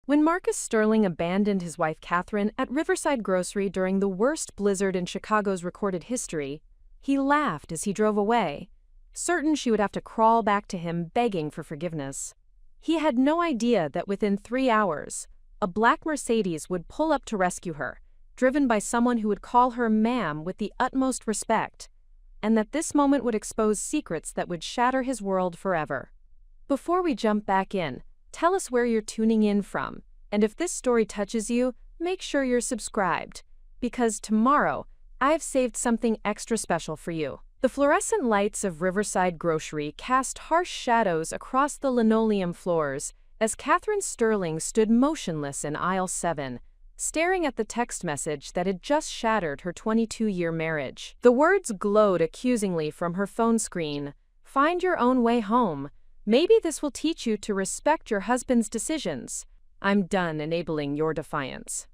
When Marcus Sterling abandoned his wife Catherine at Riverside Grocery during the worst blizzard in Chicago's recorded history, he laughed as he drove away, certain she would have to crawl back to him begging for forgiveness. He had no idea that within 3 hours, a black Mercedes would pull up to rescue her, driven by someone who would call her ma'am with the utmost respect, and that this moment would expose secrets that would shatter his world forever. Before we jump back in, tell us where you're tuning in from, and if this story touches you, make sure you're subscribed, because tomorrow, I've saved something extra special for you. The fluorescent lights of Riverside Grocery cast harsh shadows across the linoleum floors as Catherine Sterling stood motionless in aisle 7, staring at the text message that had just shattered her 22-year marriage. The words glowed accusingly from her phone screen. "Find your own way home. Maybe this will teach you to respect your husband's decisions. I'm done enabling your defiance."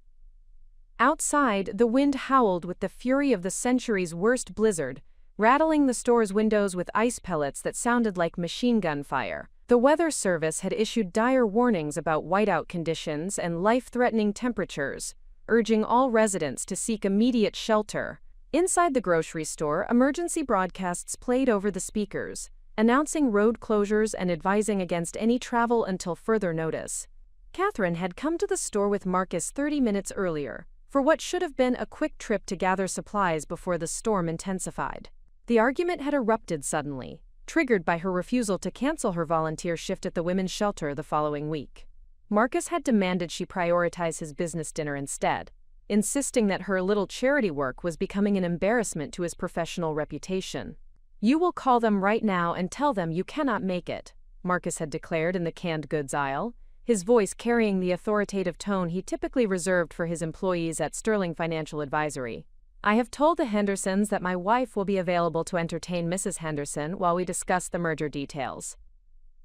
Outside, the wind howled with the fury of the century's worst blizzard, rattling the store's windows with ice pellets that sounded like machine gun fire. The Weather Service had issued dire warnings about whiteout conditions and life-threatening temperatures, urging all residents to seek immediate shelter. Inside the grocery store, emergency broadcasts played over the speakers, announcing road closures and advising against any travel until further notice. Catherine had come to the store with Marcus 30 minutes earlier, for what should have been a quick trip to gather supplies before the storm intensified. The argument had erupted suddenly, triggered by her refusal to cancel her volunteer shift at the women's shelter the following week. Marcus had demanded she prioritize his business dinner instead, insisting that her little charity work was becoming an embarrassment to his professional reputation. "You will call them right now and tell them you cannot make it," Marcus had declared in the canned goods aisle, his voice carrying the authoritative tone he typically reserved for his employees at Sterling Financial Advisory. "I have told the Hendersons that my wife will be available to entertain Mrs. Henderson while we discuss the merger details.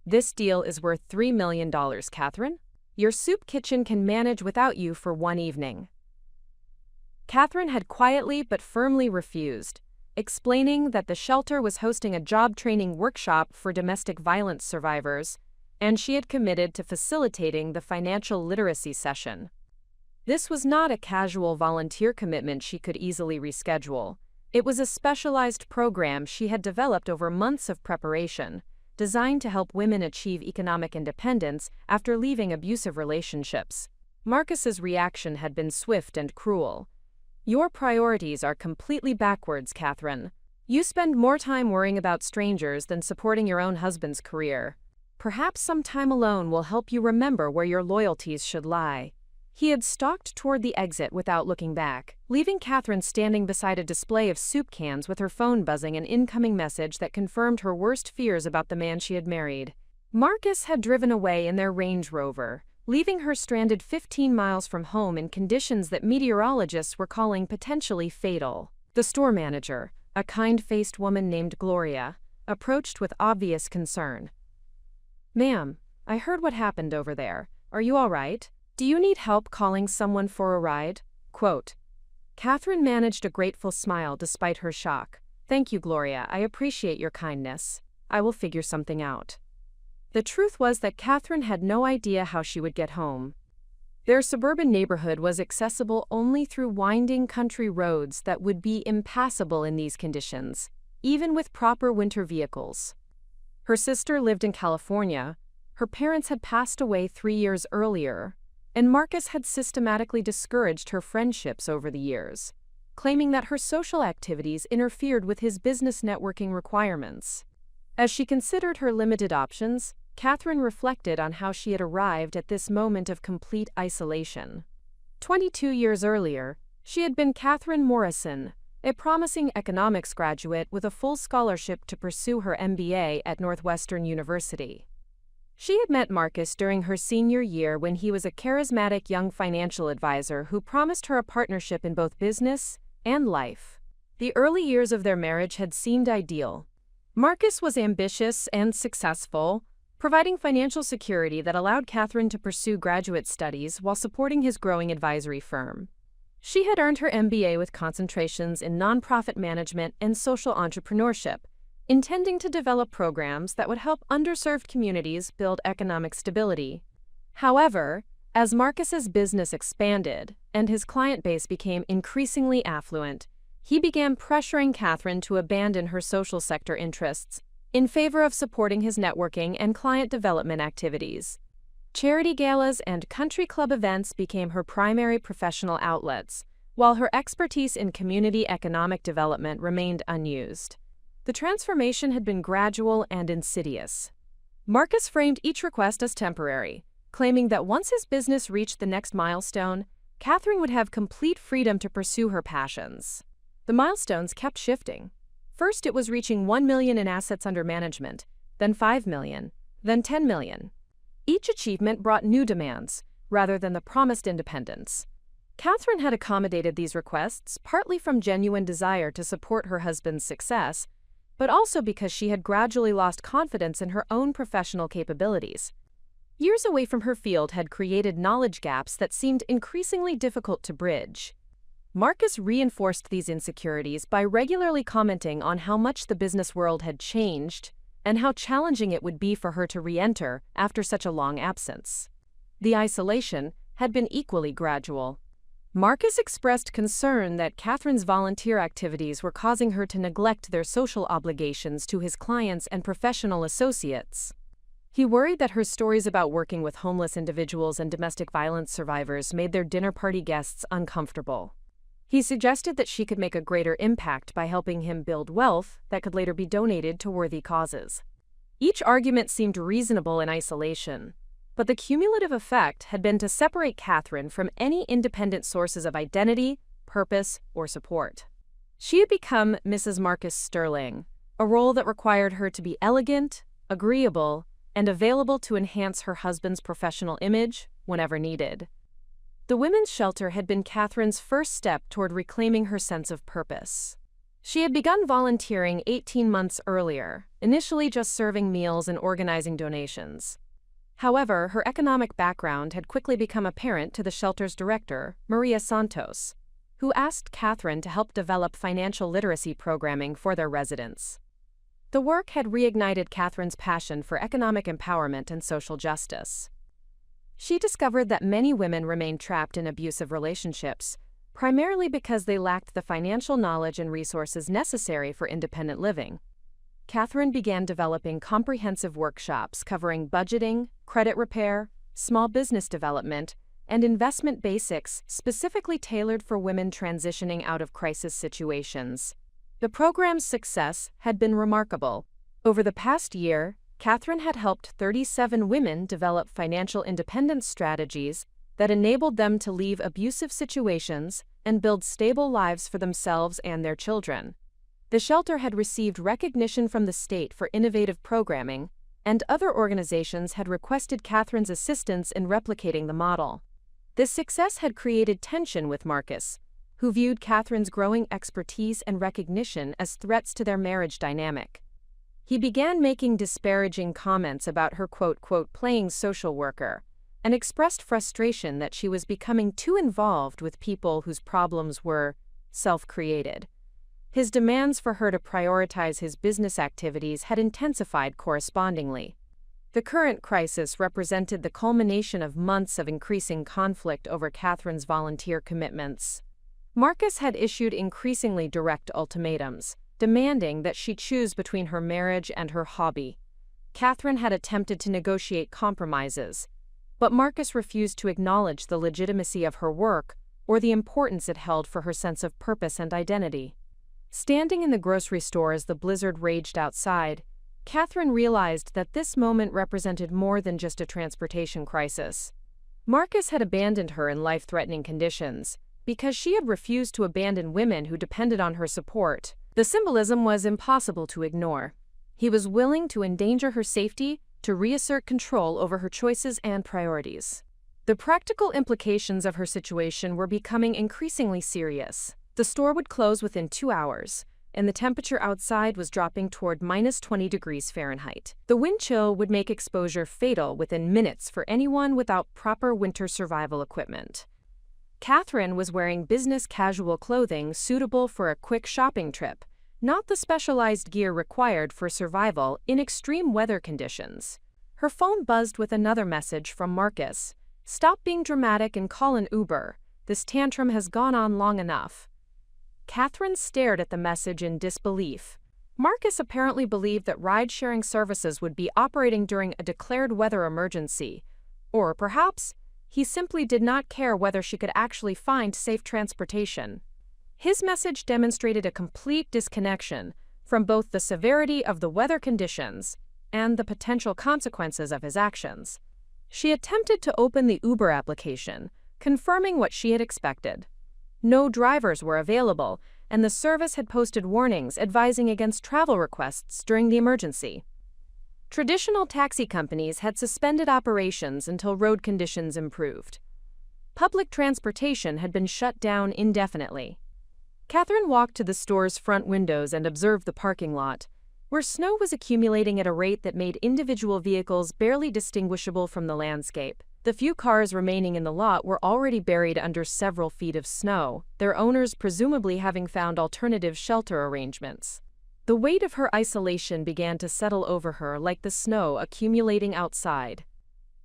This deal is worth $3 million, Catherine. Your soup kitchen can manage without you for one evening." Catherine had quietly but firmly refused, explaining that the shelter was hosting a job training workshop for domestic violence survivors, and she had committed to facilitating the financial literacy session. This was not a casual volunteer commitment she could easily reschedule. It was a specialized program she had developed over months of preparation, designed to help women achieve economic independence after leaving abusive relationships. Marcus's reaction had been swift and cruel. "Your priorities are completely backwards, Catherine. You spend more time worrying about strangers than supporting your own husband's career. Perhaps some time alone will help you remember where your loyalties should lie." He had stalked toward the exit without looking back, leaving Catherine standing beside a display of soup cans with her phone buzzing an incoming message that confirmed her worst fears about the man she had married. Marcus had driven away in their Range Rover, leaving her stranded 15 miles from home in conditions that meteorologists were calling potentially fatal. The store manager, a kind-faced woman named Gloria, approached with obvious concern. "Ma'am, I heard what happened over there. Are you all right? Do you need help calling someone for a ride?" Quote. Catherine managed a grateful smile despite her shock. "Thank you, Gloria. I appreciate your kindness. I will figure something out." The truth was that Catherine had no idea how she would get home. Their suburban neighborhood was accessible only through winding country roads that would be impassable in these conditions, even with proper winter vehicles. Her sister lived in California, her parents had passed away 3 years earlier, and Marcus had systematically discouraged her friendships over the years, claiming that her social activities interfered with his business networking requirements. As she considered her limited options, Catherine reflected on how she had arrived at this moment of complete isolation. 22 years earlier, she had been Catherine Morrison, a promising economics graduate with a full scholarship to pursue her MBA at Northwestern University. She had met Marcus during her senior year when he was a charismatic young financial advisor who promised her a partnership in both business and life. The early years of their marriage had seemed ideal. Marcus was ambitious and successful, providing financial security that allowed Catherine to pursue graduate studies while supporting his growing advisory firm. She had earned her MBA with concentrations in nonprofit management and social entrepreneurship, intending to develop programs that would help underserved communities build economic stability. However, As Marcus's business expanded and his client base became increasingly affluent, he began pressuring Catherine to abandon her social sector interests in favor of supporting his networking and client development activities. Charity galas and country club events became her primary professional outlets, while her expertise in community economic development remained unused. The transformation had been gradual and insidious. Marcus framed each request as temporary, claiming that once his business reached the next milestone, Catherine would have complete freedom to pursue her passions. The milestones kept shifting. First, it was reaching $1 million in assets under management, then $5 million, then $10 million. Each achievement brought new demands, rather than the promised independence. Catherine had accommodated these requests partly from genuine desire to support her husband's success, but also because she had gradually lost confidence in her own professional capabilities. Years away from her field had created knowledge gaps that seemed increasingly difficult to bridge. Marcus reinforced these insecurities by regularly commenting on how much the business world had changed and how challenging it would be for her to re-enter after such a long absence. The isolation had been equally gradual. Marcus expressed concern that Catherine's volunteer activities were causing her to neglect their social obligations to his clients and professional associates. He worried that her stories about working with homeless individuals and domestic violence survivors made their dinner party guests uncomfortable. He suggested that she could make a greater impact by helping him build wealth that could later be donated to worthy causes. Each argument seemed reasonable in isolation, but the cumulative effect had been to separate Catherine from any independent sources of identity, purpose, or support. She had become Mrs. Marcus Sterling, a role that required her to be elegant, agreeable, and available to enhance her husband's professional image whenever needed. The women's shelter had been Catherine's first step toward reclaiming her sense of purpose. She had begun volunteering 18 months earlier, initially just serving meals and organizing donations. However, her economic background had quickly become apparent to the shelter's director, Maria Santos, who asked Catherine to help develop financial literacy programming for their residents. The work had reignited Catherine's passion for economic empowerment and social justice. She discovered that many women remained trapped in abusive relationships, primarily because they lacked the financial knowledge and resources necessary for independent living. Catherine began developing comprehensive workshops covering budgeting, credit repair, small business development, and investment basics specifically tailored for women transitioning out of crisis situations. The program's success had been remarkable. Over the past year, Catherine had helped 37 women develop financial independence strategies that enabled them to leave abusive situations and build stable lives for themselves and their children. The shelter had received recognition from the state for innovative programming, and other organizations had requested Catherine's assistance in replicating the model. This success had created tension with Marcus, who viewed Catherine's growing expertise and recognition as threats to their marriage dynamic. He began making disparaging comments about her playing social worker, and expressed frustration that she was becoming too involved with people whose problems were self-created. His demands for her to prioritize his business activities had intensified correspondingly. The current crisis represented the culmination of months of increasing conflict over Catherine's volunteer commitments. Marcus had issued increasingly direct ultimatums, demanding that she choose between her marriage and her hobby. Catherine had attempted to negotiate compromises, but Marcus refused to acknowledge the legitimacy of her work or the importance it held for her sense of purpose and identity. Standing in the grocery store as the blizzard raged outside, Catherine realized that this moment represented more than just a transportation crisis. Marcus had abandoned her in life-threatening conditions because she had refused to abandon women who depended on her support. The symbolism was impossible to ignore. He was willing to endanger her safety to reassert control over her choices and priorities. The practical implications of her situation were becoming increasingly serious. The store would close within 2 hours, and the temperature outside was dropping toward -20 degrees Fahrenheit. The wind chill would make exposure fatal within minutes for anyone without proper winter survival equipment. Catherine was wearing business casual clothing suitable for a quick shopping trip, not the specialized gear required for survival in extreme weather conditions. Her phone buzzed with another message from Marcus, "Stop being dramatic and call an Uber. This tantrum has gone on long enough." Catherine stared at the message in disbelief. Marcus apparently believed that ride-sharing services would be operating during a declared weather emergency. Or perhaps, he simply did not care whether she could actually find safe transportation. His message demonstrated a complete disconnection from both the severity of the weather conditions and the potential consequences of his actions. She attempted to open the Uber application, confirming what she had expected. No drivers were available, and the service had posted warnings advising against travel requests during the emergency. Traditional taxi companies had suspended operations until road conditions improved. Public transportation had been shut down indefinitely. Catherine walked to the store's front windows and observed the parking lot, where snow was accumulating at a rate that made individual vehicles barely distinguishable from the landscape. The few cars remaining in the lot were already buried under several feet of snow, their owners presumably having found alternative shelter arrangements. The weight of her isolation began to settle over her like the snow accumulating outside.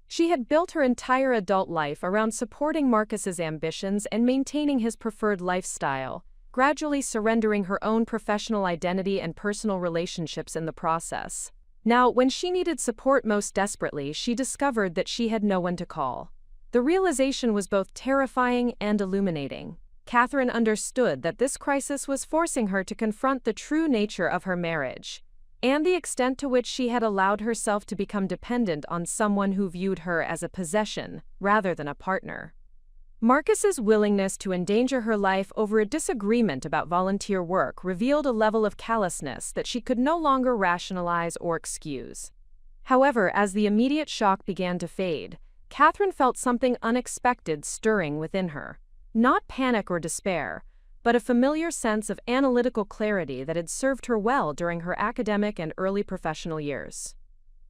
She had built her entire adult life around supporting Marcus's ambitions and maintaining his preferred lifestyle, gradually surrendering her own professional identity and personal relationships in the process. Now, when she needed support most desperately, she discovered that she had no one to call. The realization was both terrifying and illuminating. Catherine understood that this crisis was forcing her to confront the true nature of her marriage, and the extent to which she had allowed herself to become dependent on someone who viewed her as a possession rather than a partner. Marcus's willingness to endanger her life over a disagreement about volunteer work revealed a level of callousness that she could no longer rationalize or excuse. However, as the immediate shock began to fade, Catherine felt something unexpected stirring within her. Not panic or despair, but a familiar sense of analytical clarity that had served her well during her academic and early professional years.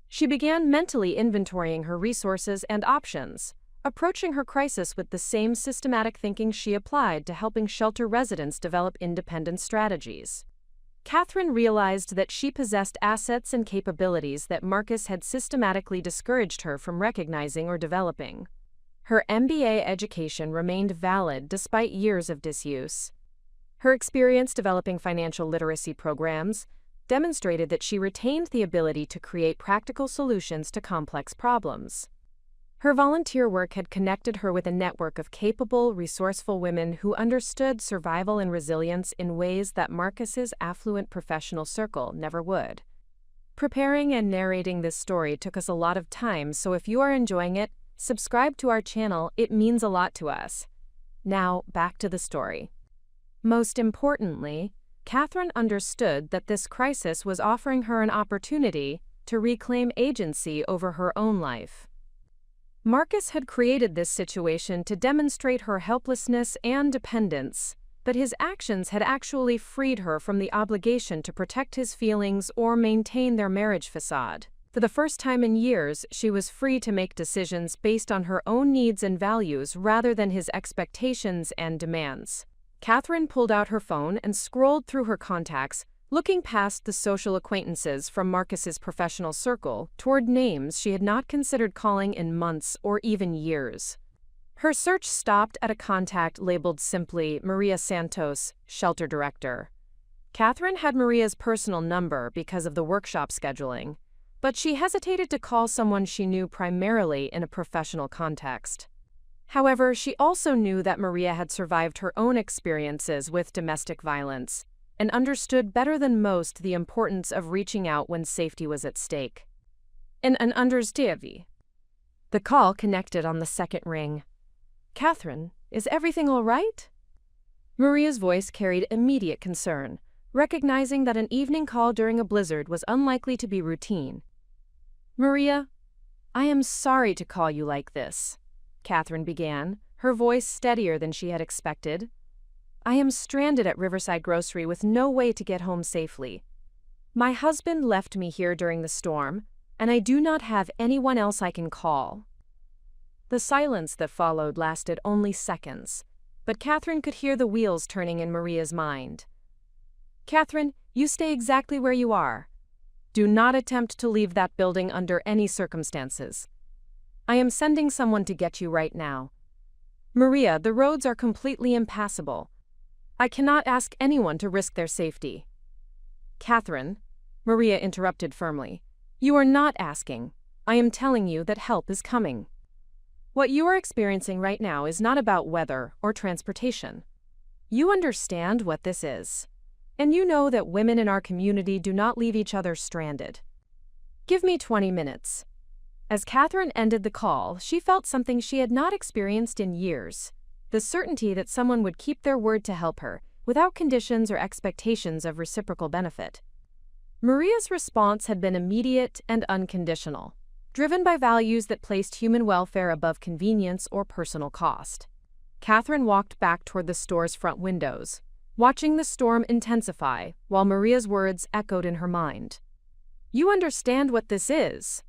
She began mentally inventorying her resources and options, approaching her crisis with the same systematic thinking she applied to helping shelter residents develop independent strategies. Catherine realized that she possessed assets and capabilities that Marcus had systematically discouraged her from recognizing or developing. Her MBA education remained valid despite years of disuse. Her experience developing financial literacy programs demonstrated that she retained the ability to create practical solutions to complex problems. Her volunteer work had connected her with a network of capable, resourceful women who understood survival and resilience in ways that Marcus's affluent professional circle never would. Preparing and narrating this story took us a lot of time, so if you are enjoying it, subscribe to our channel, it means a lot to us. Now, back to the story. Most importantly, Catherine understood that this crisis was offering her an opportunity to reclaim agency over her own life. Marcus had created this situation to demonstrate her helplessness and dependence, but his actions had actually freed her from the obligation to protect his feelings or maintain their marriage facade. For the first time in years, she was free to make decisions based on her own needs and values rather than his expectations and demands. Catherine pulled out her phone and scrolled through her contacts, looking past the social acquaintances from Marcus's professional circle toward names she had not considered calling in months or even years. Her search stopped at a contact labeled simply Maria Santos, shelter director. Catherine had Maria's personal number because of the workshop scheduling, but she hesitated to call someone she knew primarily in a professional context. However, she also knew that Maria had survived her own experiences with domestic violence and understood better than most the importance of reaching out when safety was at stake. And an understanding. The call connected on the second ring. "Catherine, is everything all right?" Maria's voice carried immediate concern, recognizing that an evening call during a blizzard was unlikely to be routine. "Maria, I am sorry to call you like this," Catherine began, her voice steadier than she had expected. "I am stranded at Riverside Grocery with no way to get home safely. My husband left me here during the storm, and I do not have anyone else I can call." The silence that followed lasted only seconds, but Catherine could hear the wheels turning in Maria's mind. "Catherine, you stay exactly where you are. Do not attempt to leave that building under any circumstances. I am sending someone to get you right now. Maria, the roads are completely impassable. I cannot ask anyone to risk their safety. Catherine, Maria interrupted firmly. You are not asking. I am telling you that help is coming. What you are experiencing right now is not about weather or transportation. You understand what this is. And you know that women in our community do not leave each other stranded. Give me 20 minutes. As Catherine ended the call, she felt something she had not experienced in years. The certainty that someone would keep their word to help her, without conditions or expectations of reciprocal benefit. Maria's response had been immediate and unconditional, driven by values that placed human welfare above convenience or personal cost. Catherine walked back toward the store's front windows, watching the storm intensify while Maria's words echoed in her mind. You understand what this is?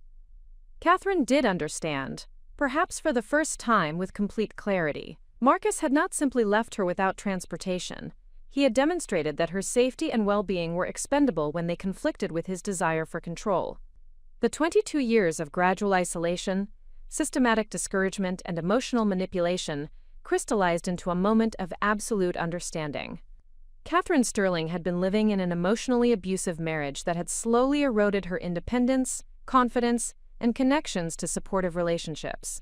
Catherine did understand, perhaps for the first time with complete clarity. Marcus had not simply left her without transportation. He had demonstrated that her safety and well-being were expendable when they conflicted with his desire for control. The 22 years of gradual isolation, systematic discouragement, and emotional manipulation crystallized into a moment of absolute understanding. Catherine Sterling had been living in an emotionally abusive marriage that had slowly eroded her independence, confidence, and connections to supportive relationships.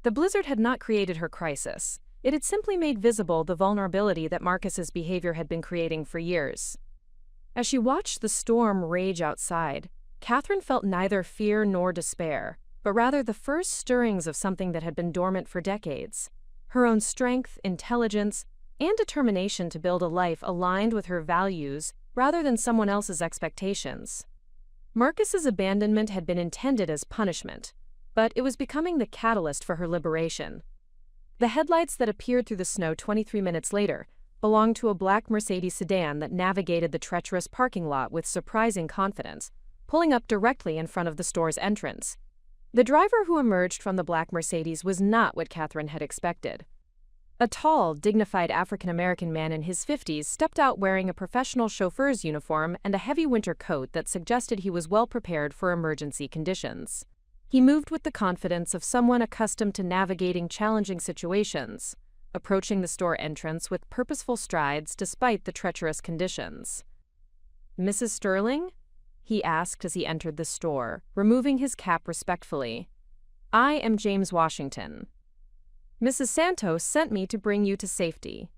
The blizzard had not created her crisis. It had simply made visible the vulnerability that Marcus's behavior had been creating for years. As she watched the storm rage outside, Catherine felt neither fear nor despair, but rather the first stirrings of something that had been dormant for decades. Her own strength, intelligence, and determination to build a life aligned with her values rather than someone else's expectations. Marcus's abandonment had been intended as punishment, but it was becoming the catalyst for her liberation. The headlights that appeared through the snow 23 minutes later belonged to a black Mercedes sedan that navigated the treacherous parking lot with surprising confidence, pulling up directly in front of the store's entrance. The driver who emerged from the black Mercedes was not what Catherine had expected. A tall, dignified African-American man in his 50s stepped out wearing a professional chauffeur's uniform and a heavy winter coat that suggested he was well prepared for emergency conditions. He moved with the confidence of someone accustomed to navigating challenging situations, approaching the store entrance with purposeful strides despite the treacherous conditions. "Mrs. Sterling?" he asked as he entered the store, removing his cap respectfully. "I am James Washington. Mrs. Santos sent me to bring you to safety."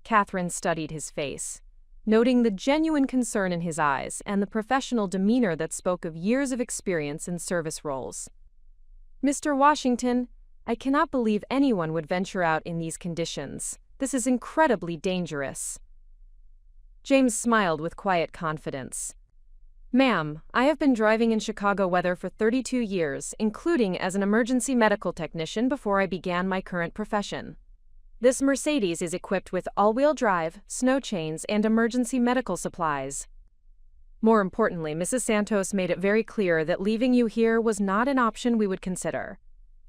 Catherine studied his face, noting the genuine concern in his eyes and the professional demeanor that spoke of years of experience in service roles. "Mr. Washington, I cannot believe anyone would venture out in these conditions. This is incredibly dangerous." James smiled with quiet confidence. "Ma'am, I have been driving in Chicago weather for 32 years, including as an emergency medical technician before I began my current profession. This Mercedes is equipped with all-wheel drive, snow chains, and emergency medical supplies." More importantly, Mrs. Santos made it very clear that leaving you here was not an option we would consider.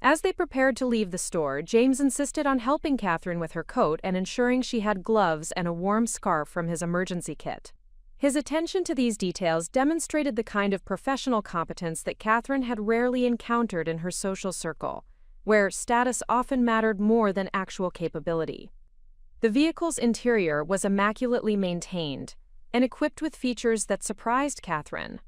As they prepared to leave the store, James insisted on helping Catherine with her coat and ensuring she had gloves and a warm scarf from his emergency kit. His attention to these details demonstrated the kind of professional competence that Catherine had rarely encountered in her social circle, where status often mattered more than actual capability. The vehicle's interior was immaculately maintained and equipped with features that surprised Catherine.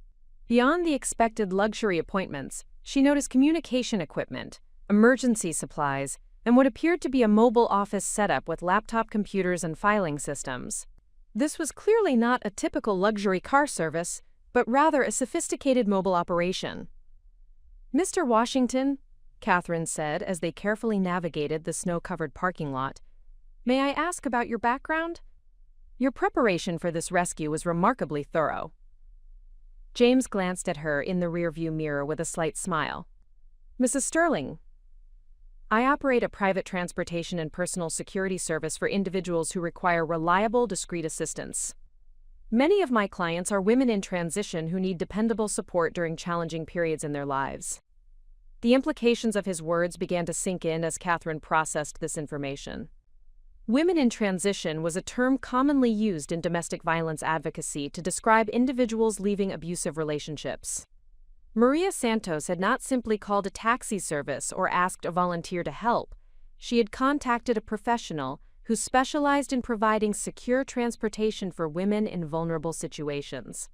Beyond the expected luxury appointments, she noticed communication equipment, emergency supplies, and what appeared to be a mobile office setup with laptop computers and filing systems. This was clearly not a typical luxury car service, but rather a sophisticated mobile operation. "Mr. Washington," Catherine said as they carefully navigated the snow-covered parking lot, "may I ask about your background? Your preparation for this rescue was remarkably thorough." James glanced at her in the rearview mirror with a slight smile. "Mrs. Sterling, I operate a private transportation and personal security service for individuals who require reliable, discreet assistance. Many of my clients are women in transition who need dependable support during challenging periods in their lives." The implications of his words began to sink in as Catherine processed this information. Women in transition was a term commonly used in domestic violence advocacy to describe individuals leaving abusive relationships. Maria Santos had not simply called a taxi service or asked a volunteer to help. She had contacted a professional who specialized in providing secure transportation for women in vulnerable situations.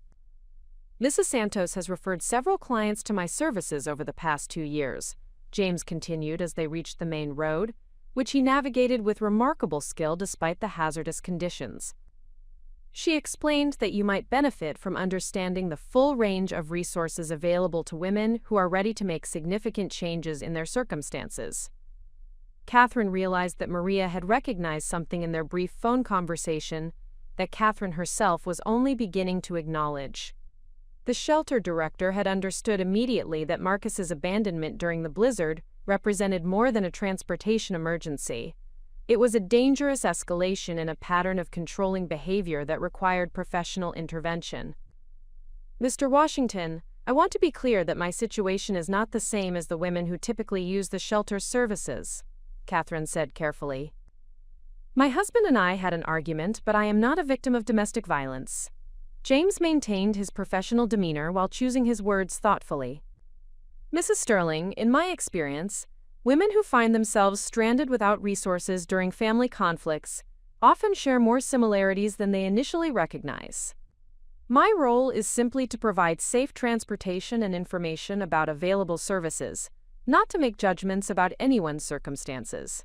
Mrs. Santos has referred several clients to my services over the past 2 years, James continued as they reached the main road, which he navigated with remarkable skill despite the hazardous conditions. She explained that you might benefit from understanding the full range of resources available to women who are ready to make significant changes in their circumstances. Catherine realized that Maria had recognized something in their brief phone conversation that Catherine herself was only beginning to acknowledge. The shelter director had understood immediately that Marcus's abandonment during the blizzard represented more than a transportation emergency. It was a dangerous escalation in a pattern of controlling behavior that required professional intervention. Mr. Washington, I want to be clear that my situation is not the same as the women who typically use the shelter's services, Catherine said carefully. My husband and I had an argument, but I am not a victim of domestic violence. James maintained his professional demeanor while choosing his words thoughtfully. Mrs. Sterling, in my experience, women who find themselves stranded without resources during family conflicts often share more similarities than they initially recognize. My role is simply to provide safe transportation and information about available services, not to make judgments about anyone's circumstances.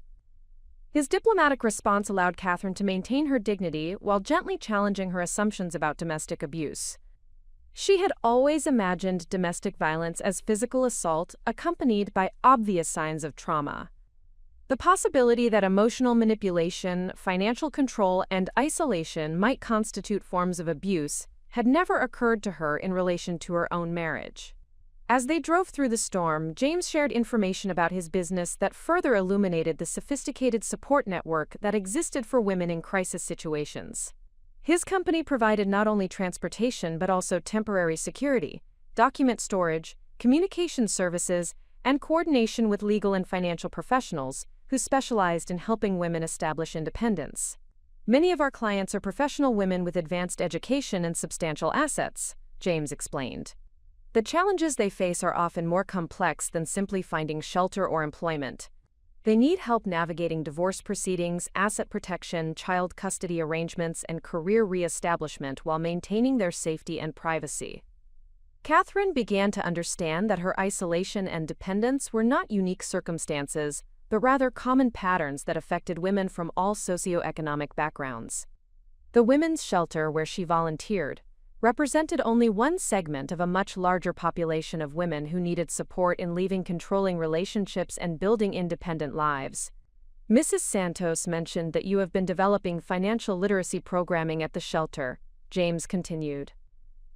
His diplomatic response allowed Catherine to maintain her dignity while gently challenging her assumptions about domestic abuse. She had always imagined domestic violence as physical assault accompanied by obvious signs of trauma. The possibility that emotional manipulation, financial control, and isolation might constitute forms of abuse had never occurred to her in relation to her own marriage. As they drove through the storm, James shared information about his business that further illuminated the sophisticated support network that existed for women in crisis situations. His company provided not only transportation but also temporary security, document storage, communication services, and coordination with legal and financial professionals who specialized in helping women establish independence. Many of our clients are professional women with advanced education and substantial assets, James explained. The challenges they face are often more complex than simply finding shelter or employment. They need help navigating divorce proceedings, asset protection, child custody arrangements, and career re-establishment while maintaining their safety and privacy. Catherine began to understand that her isolation and dependence were not unique circumstances, but rather common patterns that affected women from all socioeconomic backgrounds. The women's shelter where she volunteered represented only one segment of a much larger population of women who needed support in leaving controlling relationships and building independent lives. Mrs. Santos mentioned that you have been developing financial literacy programming at the shelter, James continued.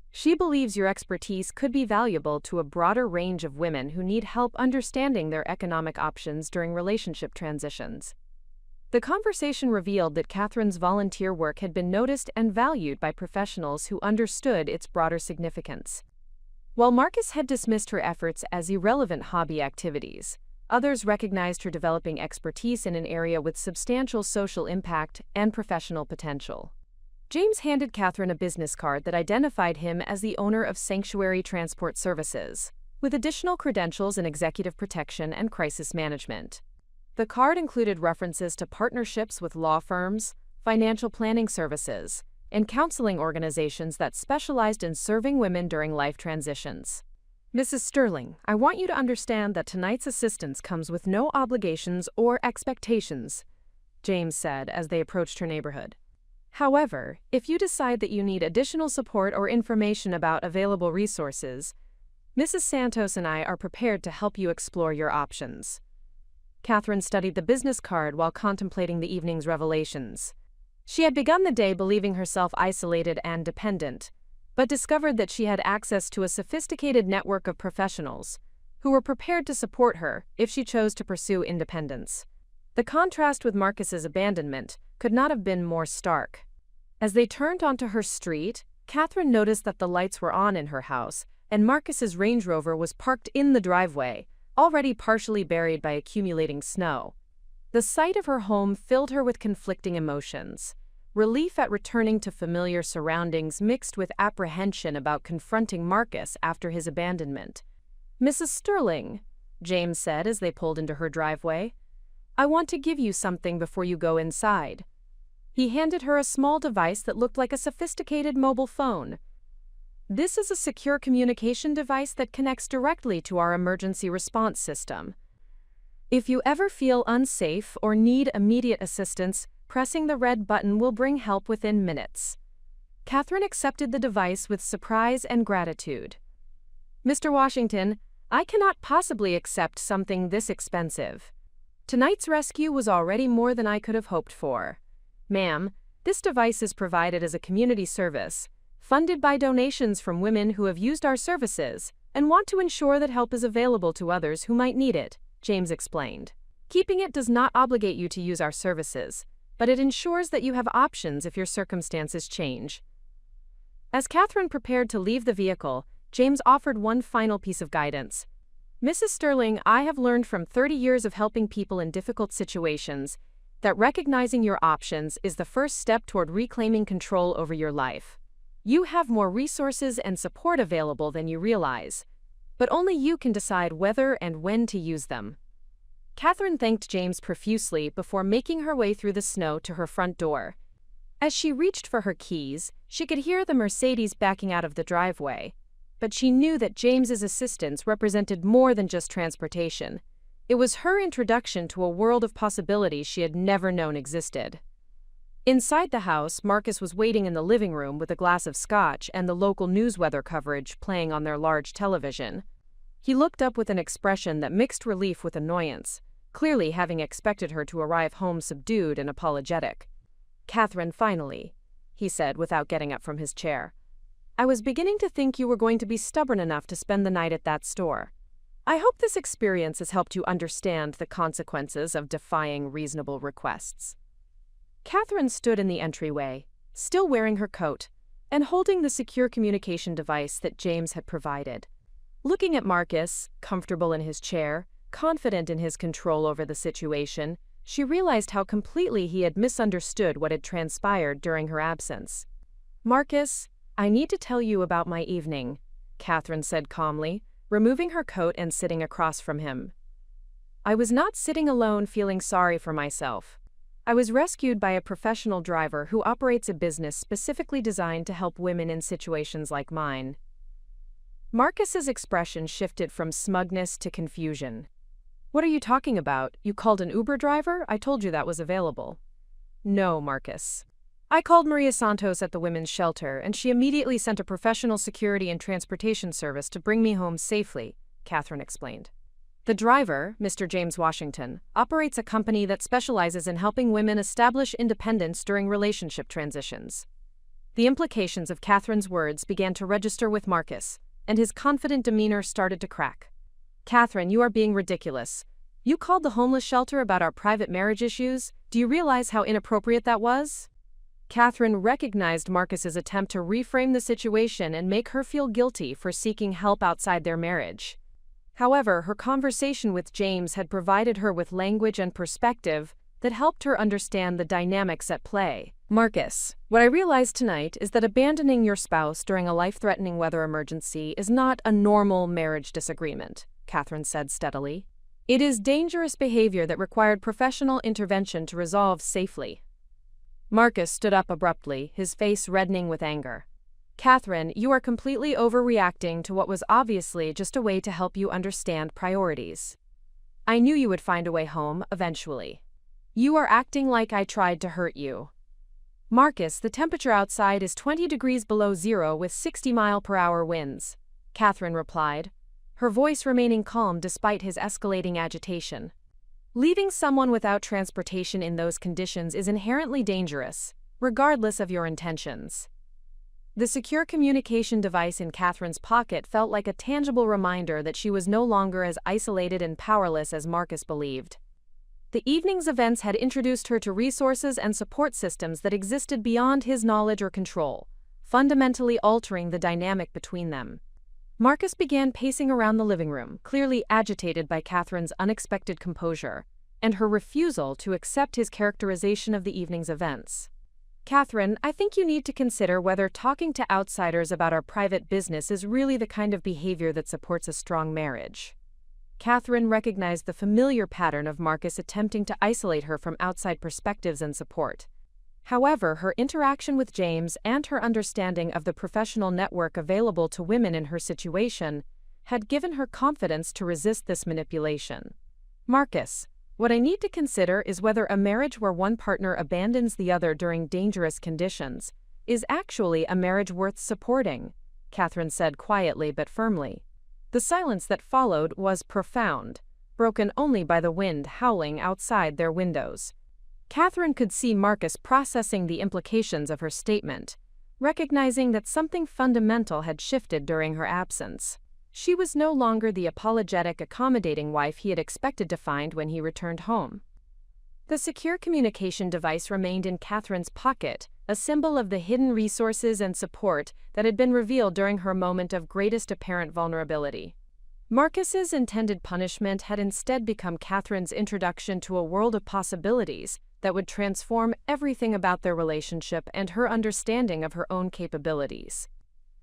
She believes your expertise could be valuable to a broader range of women who need help understanding their economic options during relationship transitions. The conversation revealed that Catherine's volunteer work had been noticed and valued by professionals who understood its broader significance. While Marcus had dismissed her efforts as irrelevant hobby activities, others recognized her developing expertise in an area with substantial social impact and professional potential. James handed Catherine a business card that identified him as the owner of Sanctuary Transport Services, with additional credentials in executive protection and crisis management. The card included references to partnerships with law firms, financial planning services, and counseling organizations that specialized in serving women during life transitions. Mrs. Sterling, I want you to understand that tonight's assistance comes with no obligations or expectations, James said as they approached her neighborhood. However, if you decide that you need additional support or information about available resources, Mrs. Santos and I are prepared to help you explore your options. Catherine studied the business card while contemplating the evening's revelations. She had begun the day believing herself isolated and dependent, but discovered that she had access to a sophisticated network of professionals who were prepared to support her if she chose to pursue independence. The contrast with Marcus's abandonment could not have been more stark. As they turned onto her street, Catherine noticed that the lights were on in her house, and Marcus's Range Rover was parked in the driveway, already partially buried by accumulating snow. The sight of her home filled her with conflicting emotions. Relief at returning to familiar surroundings mixed with apprehension about confronting Marcus after his abandonment. "Mrs. Sterling," James said as they pulled into her driveway, "I want to give you something before you go inside." He handed her a small device that looked like a sophisticated mobile phone. "This is a secure communication device that connects directly to our emergency response system. If you ever feel unsafe or need immediate assistance, pressing the red button will bring help within minutes." Catherine accepted the device with surprise and gratitude. "Mr. Washington, I cannot possibly accept something this expensive. Tonight's rescue was already more than I could have hoped for. Ma'am, this device is provided as a community service, funded by donations from women who have used our services and want to ensure that help is available to others who might need it," James explained. "Keeping it does not obligate you to use our services, but it ensures that you have options if your circumstances change." As Catherine prepared to leave the vehicle, James offered one final piece of guidance. "Mrs. Sterling, I have learned from 30 years of helping people in difficult situations that recognizing your options is the first step toward reclaiming control over your life. You have more resources and support available than you realize, but only you can decide whether and when to use them." Catherine thanked James profusely before making her way through the snow to her front door. As she reached for her keys, she could hear the Mercedes backing out of the driveway, but she knew that James's assistance represented more than just transportation. It was her introduction to a world of possibilities she had never known existed. Inside the house, Marcus was waiting in the living room with a glass of scotch and the local news weather coverage playing on their large television. He looked up with an expression that mixed relief with annoyance, clearly having expected her to arrive home subdued and apologetic. "Catherine, finally," he said without getting up from his chair. "I was beginning to think you were going to be stubborn enough to spend the night at that store. I hope this experience has helped you understand the consequences of defying reasonable requests." Catherine stood in the entryway, still wearing her coat, and holding the secure communication device that James had provided. Looking at Marcus, comfortable in his chair, confident in his control over the situation, she realized how completely he had misunderstood what had transpired during her absence. "Marcus, I need to tell you about my evening," Catherine said calmly, removing her coat and sitting across from him. "I was not sitting alone feeling sorry for myself. I was rescued by a professional driver who operates a business specifically designed to help women in situations like mine." Marcus's expression shifted from smugness to confusion. "What are you talking about? You called an Uber driver? I told you that was available." "No, Marcus. I called Maria Santos at the women's shelter, and she immediately sent a professional security and transportation service to bring me home safely," Catherine explained. "The driver, Mr. James Washington, operates a company that specializes in helping women establish independence during relationship transitions." The implications of Catherine's words began to register with Marcus, and his confident demeanor started to crack. "Catherine, you are being ridiculous. You called the homeless shelter about our private marriage issues? Do you realize how inappropriate that was?" Catherine recognized Marcus's attempt to reframe the situation and make her feel guilty for seeking help outside their marriage. However, her conversation with James had provided her with language and perspective that helped her understand the dynamics at play. "Marcus, what I realized tonight is that abandoning your spouse during a life-threatening weather emergency is not a normal marriage disagreement," Catherine said steadily. "It is dangerous behavior that required professional intervention to resolve safely." Marcus stood up abruptly, his face reddening with anger. "Catherine, you are completely overreacting to what was obviously just a way to help you understand priorities. I knew you would find a way home, eventually. You are acting like I tried to hurt you." "Marcus, the temperature outside is 20 degrees below zero with 60-mile-per-hour winds," Catherine replied, her voice remaining calm despite his escalating agitation. "Leaving someone without transportation in those conditions is inherently dangerous, regardless of your intentions." The secure communication device in Catherine's pocket felt like a tangible reminder that she was no longer as isolated and powerless as Marcus believed. The evening's events had introduced her to resources and support systems that existed beyond his knowledge or control, fundamentally altering the dynamic between them. Marcus began pacing around the living room, clearly agitated by Catherine's unexpected composure and her refusal to accept his characterization of the evening's events. Catherine, I think you need to consider whether talking to outsiders about our private business is really the kind of behavior that supports a strong marriage. Catherine recognized the familiar pattern of Marcus attempting to isolate her from outside perspectives and support. However, her interaction with James and her understanding of the professional network available to women in her situation had given her confidence to resist this manipulation. Marcus, what I need to consider is whether a marriage where one partner abandons the other during dangerous conditions is actually a marriage worth supporting, Catherine said quietly but firmly. The silence that followed was profound, broken only by the wind howling outside their windows. Catherine could see Marcus processing the implications of her statement, recognizing that something fundamental had shifted during her absence. She was no longer the apologetic, accommodating wife he had expected to find when he returned home. The secure communication device remained in Catherine's pocket, a symbol of the hidden resources and support that had been revealed during her moment of greatest apparent vulnerability. Marcus's intended punishment had instead become Catherine's introduction to a world of possibilities that would transform everything about their relationship and her understanding of her own capabilities.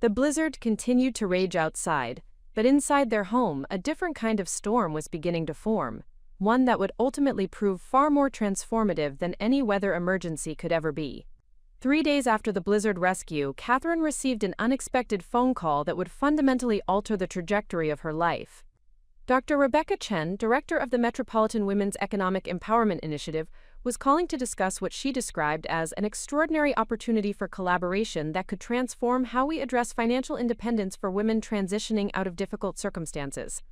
The blizzard continued to rage outside, but inside their home, a different kind of storm was beginning to form, one that would ultimately prove far more transformative than any weather emergency could ever be. 3 days after the blizzard rescue, Catherine received an unexpected phone call that would fundamentally alter the trajectory of her life. Dr. Rebecca Chen, director of the Metropolitan Women's Economic Empowerment Initiative, was calling to discuss what she described as an extraordinary opportunity for collaboration that could transform how we address financial independence for women transitioning out of difficult circumstances.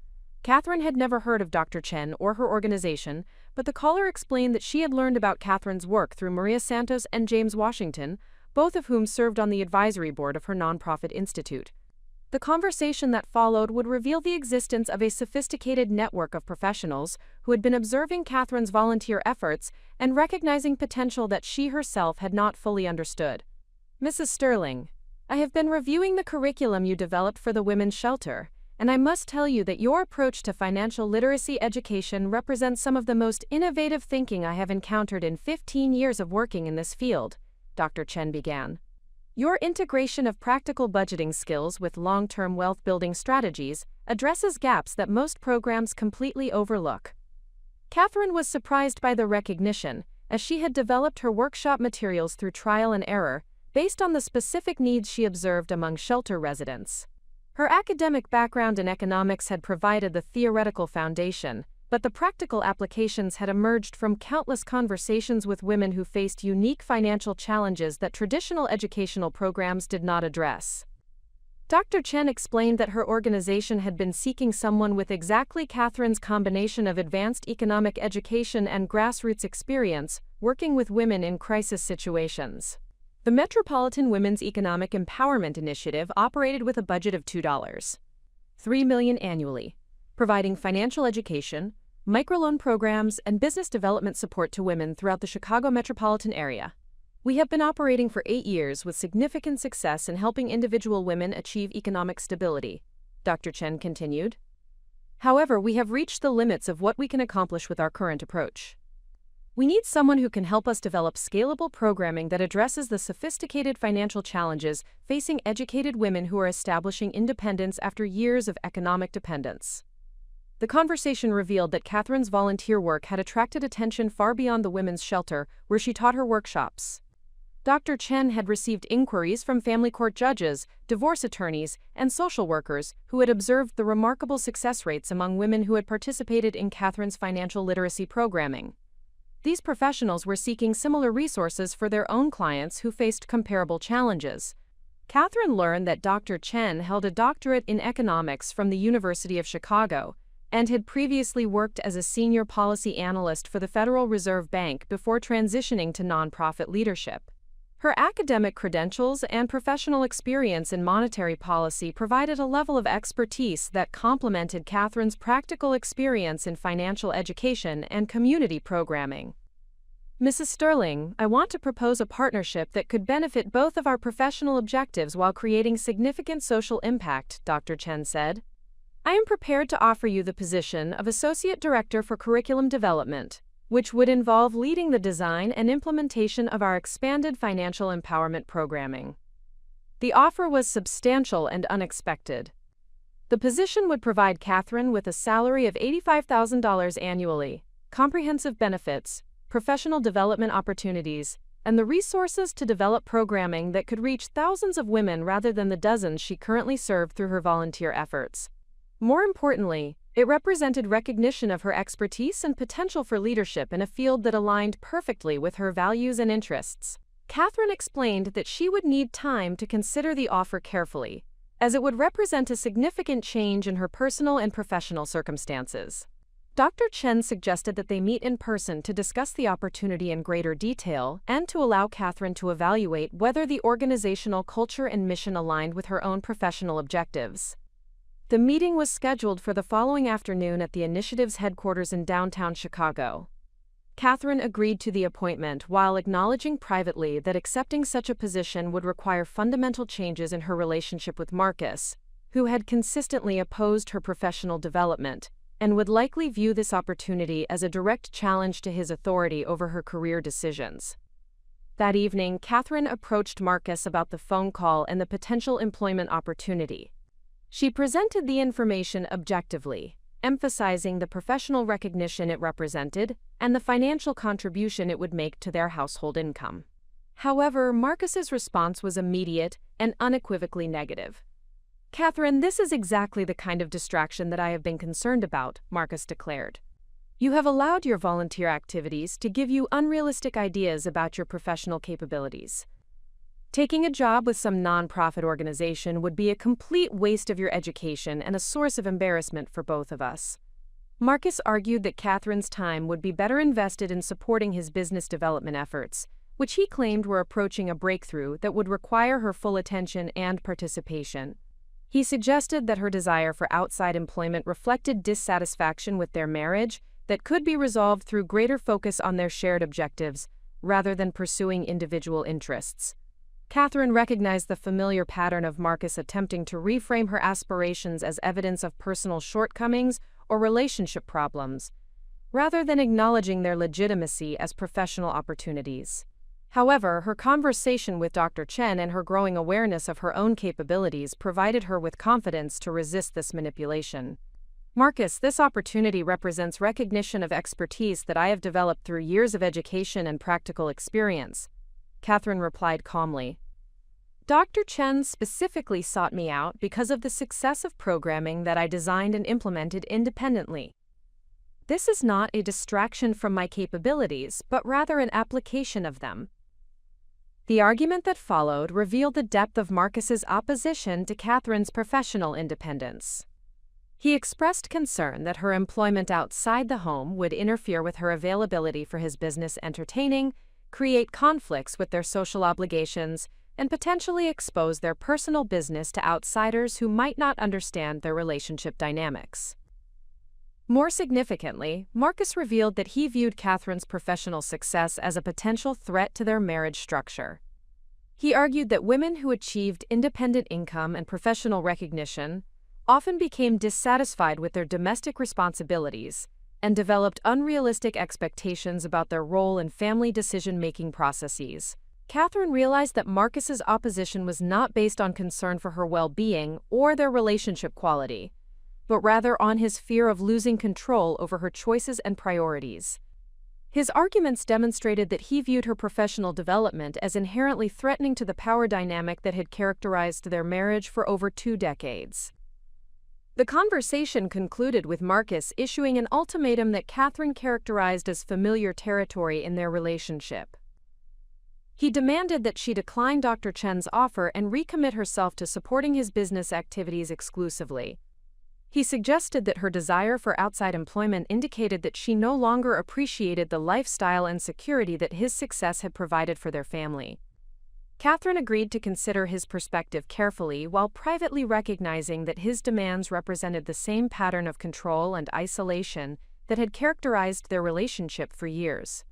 Catherine had never heard of Dr. Chen or her organization, but the caller explained that she had learned about Catherine's work through Maria Santos and James Washington, both of whom served on the advisory board of her nonprofit institute. The conversation that followed would reveal the existence of a sophisticated network of professionals who had been observing Catherine's volunteer efforts and recognizing potential that she herself had not fully understood. Mrs. Sterling, I have been reviewing the curriculum you developed for the women's shelter, and I must tell you that your approach to financial literacy education represents some of the most innovative thinking I have encountered in 15 years of working in this field, Dr. Chen began. Your integration of practical budgeting skills with long-term wealth-building strategies addresses gaps that most programs completely overlook. Catherine was surprised by the recognition, as she had developed her workshop materials through trial and error, based on the specific needs she observed among shelter residents. Her academic background in economics had provided the theoretical foundation, but the practical applications had emerged from countless conversations with women who faced unique financial challenges that traditional educational programs did not address. Dr. Chen explained that her organization had been seeking someone with exactly Catherine's combination of advanced economic education and grassroots experience, working with women in crisis situations. The Metropolitan Women's Economic Empowerment Initiative operated with a budget of $2.3 million annually, providing financial education, microloan programs, and business development support to women throughout the Chicago metropolitan area. We have been operating for 8 years with significant success in helping individual women achieve economic stability, Dr. Chen continued. However, we have reached the limits of what we can accomplish with our current approach. We need someone who can help us develop scalable programming that addresses the sophisticated financial challenges facing educated women who are establishing independence after years of economic dependence. The conversation revealed that Catherine's volunteer work had attracted attention far beyond the women's shelter, where she taught her workshops. Dr. Chen had received inquiries from family court judges, divorce attorneys, and social workers who had observed the remarkable success rates among women who had participated in Catherine's financial literacy programming. These professionals were seeking similar resources for their own clients who faced comparable challenges. Catherine learned that Dr. Chen held a doctorate in economics from the University of Chicago and had previously worked as a senior policy analyst for the Federal Reserve Bank before transitioning to nonprofit leadership. Her academic credentials and professional experience in monetary policy provided a level of expertise that complemented Catherine's practical experience in financial education and community programming. Mrs. Sterling, I want to propose a partnership that could benefit both of our professional objectives while creating significant social impact, Dr. Chen said. I am prepared to offer you the position of Associate Director for Curriculum Development. which would involve leading the design and implementation of our expanded financial empowerment programming. The offer was substantial and unexpected. The position would provide Catherine with a salary of $85,000 annually, comprehensive benefits, professional development opportunities, and the resources to develop programming that could reach thousands of women rather than the dozens she currently served through her volunteer efforts. More importantly, it represented recognition of her expertise and potential for leadership in a field that aligned perfectly with her values and interests. Catherine explained that she would need time to consider the offer carefully, as it would represent a significant change in her personal and professional circumstances. Dr. Chen suggested that they meet in person to discuss the opportunity in greater detail and to allow Catherine to evaluate whether the organizational culture and mission aligned with her own professional objectives. The meeting was scheduled for the following afternoon at the initiative's headquarters in downtown Chicago. Catherine agreed to the appointment while acknowledging privately that accepting such a position would require fundamental changes in her relationship with Marcus, who had consistently opposed her professional development, and would likely view this opportunity as a direct challenge to his authority over her career decisions. That evening, Catherine approached Marcus about the phone call and the potential employment opportunity. She presented the information objectively, emphasizing the professional recognition it represented and the financial contribution it would make to their household income. However, Marcus's response was immediate and unequivocally negative. "Catherine, this is exactly the kind of distraction that I have been concerned about," Marcus declared. "You have allowed your volunteer activities to give you unrealistic ideas about your professional capabilities. Taking a job with some nonprofit organization would be a complete waste of your education and a source of embarrassment for both of us." Marcus argued that Catherine's time would be better invested in supporting his business development efforts, which he claimed were approaching a breakthrough that would require her full attention and participation. He suggested that her desire for outside employment reflected dissatisfaction with their marriage that could be resolved through greater focus on their shared objectives rather than pursuing individual interests. Catherine recognized the familiar pattern of Marcus attempting to reframe her aspirations as evidence of personal shortcomings or relationship problems, rather than acknowledging their legitimacy as professional opportunities. However, her conversation with Dr. Chen and her growing awareness of her own capabilities provided her with confidence to resist this manipulation. "Marcus, this opportunity represents recognition of expertise that I have developed through years of education and practical experience," Catherine replied calmly. "Dr. Chen specifically sought me out because of the success of programming that I designed and implemented independently. This is not a distraction from my capabilities, but rather an application of them." The argument that followed revealed the depth of Marcus's opposition to Catherine's professional independence. He expressed concern that her employment outside the home would interfere with her availability for his business entertaining, create conflicts with their social obligations, and potentially expose their personal business to outsiders who might not understand their relationship dynamics. More significantly, Marcus revealed that he viewed Catherine's professional success as a potential threat to their marriage structure. He argued that women who achieved independent income and professional recognition often became dissatisfied with their domestic responsibilities and developed unrealistic expectations about their role in family decision-making processes. Catherine realized that Marcus's opposition was not based on concern for her well-being or their relationship quality, but rather on his fear of losing control over her choices and priorities. His arguments demonstrated that he viewed her professional development as inherently threatening to the power dynamic that had characterized their marriage for over 2 decades. The conversation concluded with Marcus issuing an ultimatum that Catherine characterized as familiar territory in their relationship. He demanded that she decline Dr. Chen's offer and recommit herself to supporting his business activities exclusively. He suggested that her desire for outside employment indicated that she no longer appreciated the lifestyle and security that his success had provided for their family. Catherine agreed to consider his perspective carefully while privately recognizing that his demands represented the same pattern of control and isolation that had characterized their relationship for years.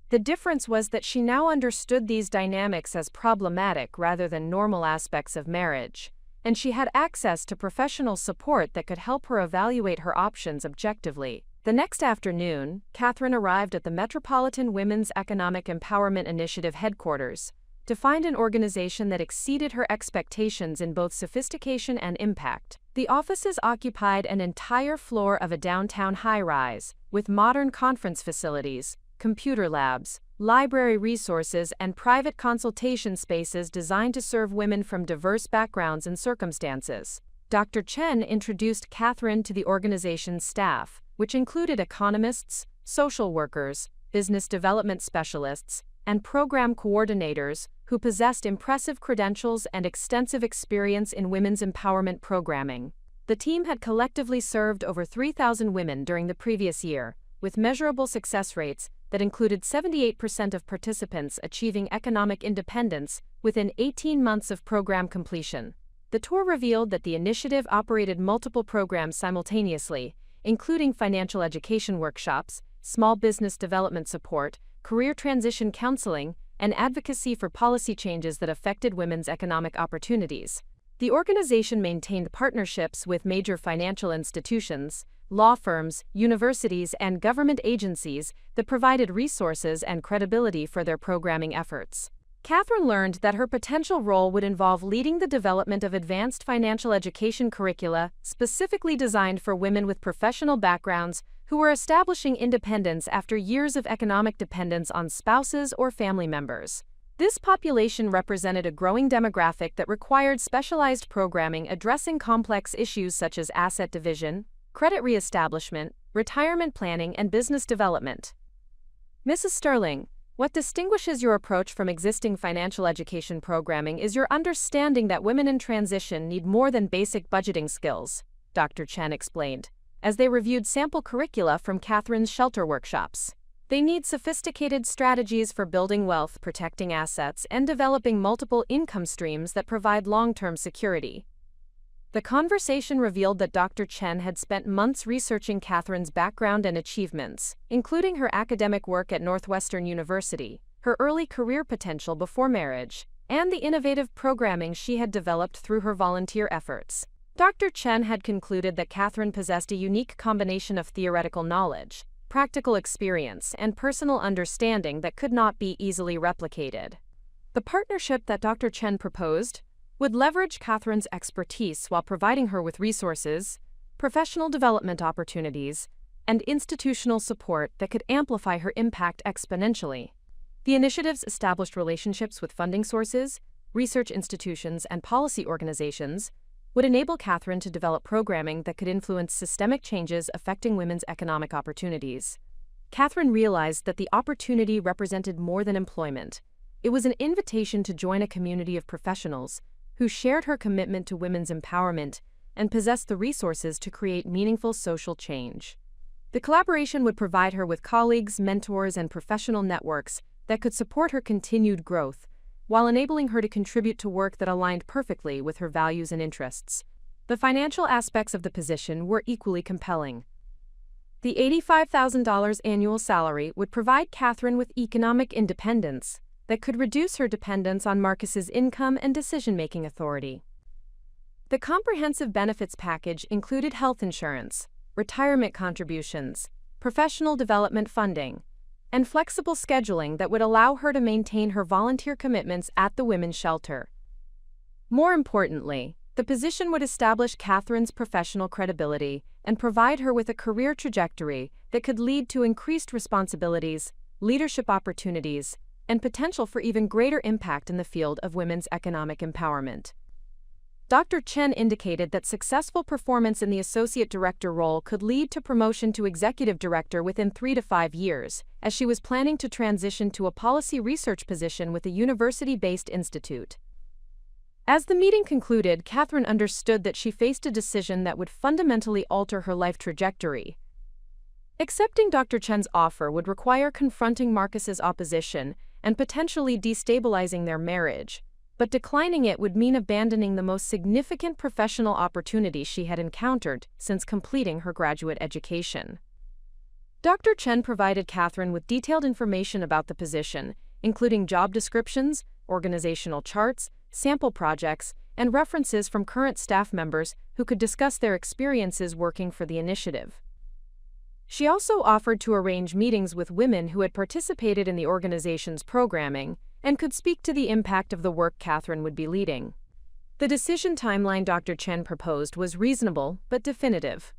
The difference was that she now understood these dynamics as problematic rather than normal aspects of marriage, and she had access to professional support that could help her evaluate her options objectively The next afternoon, Catherine arrived at the Metropolitan Women's Economic Empowerment Initiative headquarters to find an organization that exceeded her expectations in both sophistication and impact. The offices occupied an entire floor of a downtown high-rise, with modern conference facilities, computer labs, library resources, and private consultation spaces designed to serve women from diverse backgrounds and circumstances. Dr. Chen introduced Catherine to the organization's staff, which included economists, social workers, business development specialists, and program coordinators who possessed impressive credentials and extensive experience in women's empowerment programming. The team had collectively served over 3,000 women during the previous year, with measurable success rates that included 78% of participants achieving economic independence within 18 months of program completion. The tour revealed that the initiative operated multiple programs simultaneously, including financial education workshops, small business development support, career transition counseling, and advocacy for policy changes that affected women's economic opportunities. The organization maintained partnerships with major financial institutions, law firms, universities, and government agencies that provided resources and credibility for their programming efforts. Catherine learned that her potential role would involve leading the development of advanced financial education curricula specifically designed for women with professional backgrounds who were establishing independence after years of economic dependence on spouses or family members. This population represented a growing demographic that required specialized programming addressing complex issues such as asset division, credit reestablishment, retirement planning, and business development. Mrs. Sterling, what distinguishes your approach from existing financial education programming is your understanding that women in transition need more than basic budgeting skills, Dr. Chen explained, as they reviewed sample curricula from Catherine's shelter workshops. They need sophisticated strategies for building wealth, protecting assets, and developing multiple income streams that provide long-term security. The conversation revealed that Dr. Chen had spent months researching Catherine's background and achievements, including her academic work at Northwestern University, her early career potential before marriage, and the innovative programming she had developed through her volunteer efforts. Dr. Chen had concluded that Catherine possessed a unique combination of theoretical knowledge, practical experience, and personal understanding that could not be easily replicated. The partnership that Dr. Chen proposed would leverage Catherine's expertise while providing her with resources, professional development opportunities, and institutional support that could amplify her impact exponentially. The initiatives established relationships with funding sources, research institutions, and policy organizations would enable Catherine to develop programming that could influence systemic changes affecting women's economic opportunities. Catherine realized that the opportunity represented more than employment. It was an invitation to join a community of professionals who shared her commitment to women's empowerment and possessed the resources to create meaningful social change. The collaboration would provide her with colleagues, mentors, and professional networks that could support her continued growth, while enabling her to contribute to work that aligned perfectly with her values and interests. The financial aspects of the position were equally compelling. The $85,000 annual salary would provide Catherine with economic independence that could reduce her dependence on Marcus's income and decision-making authority. The comprehensive benefits package included health insurance, retirement contributions, professional development funding, and flexible scheduling that would allow her to maintain her volunteer commitments at the women's shelter. More importantly, the position would establish Catherine's professional credibility and provide her with a career trajectory that could lead to increased responsibilities, leadership opportunities, and potential for even greater impact in the field of women's economic empowerment. Dr. Chen indicated that successful performance in the associate director role could lead to promotion to executive director within 3 to 5 years, as she was planning to transition to a policy research position with a university-based institute. As the meeting concluded, Catherine understood that she faced a decision that would fundamentally alter her life trajectory. Accepting Dr. Chen's offer would require confronting Marcus's opposition and potentially destabilizing their marriage, but declining it would mean abandoning the most significant professional opportunity she had encountered since completing her graduate education. Dr. Chen provided Catherine with detailed information about the position, including job descriptions, organizational charts, sample projects, and references from current staff members who could discuss their experiences working for the initiative. She also offered to arrange meetings with women who had participated in the organization's programming and could speak to the impact of the work Catherine would be leading. The decision timeline Dr. Chen proposed was reasonable but definitive.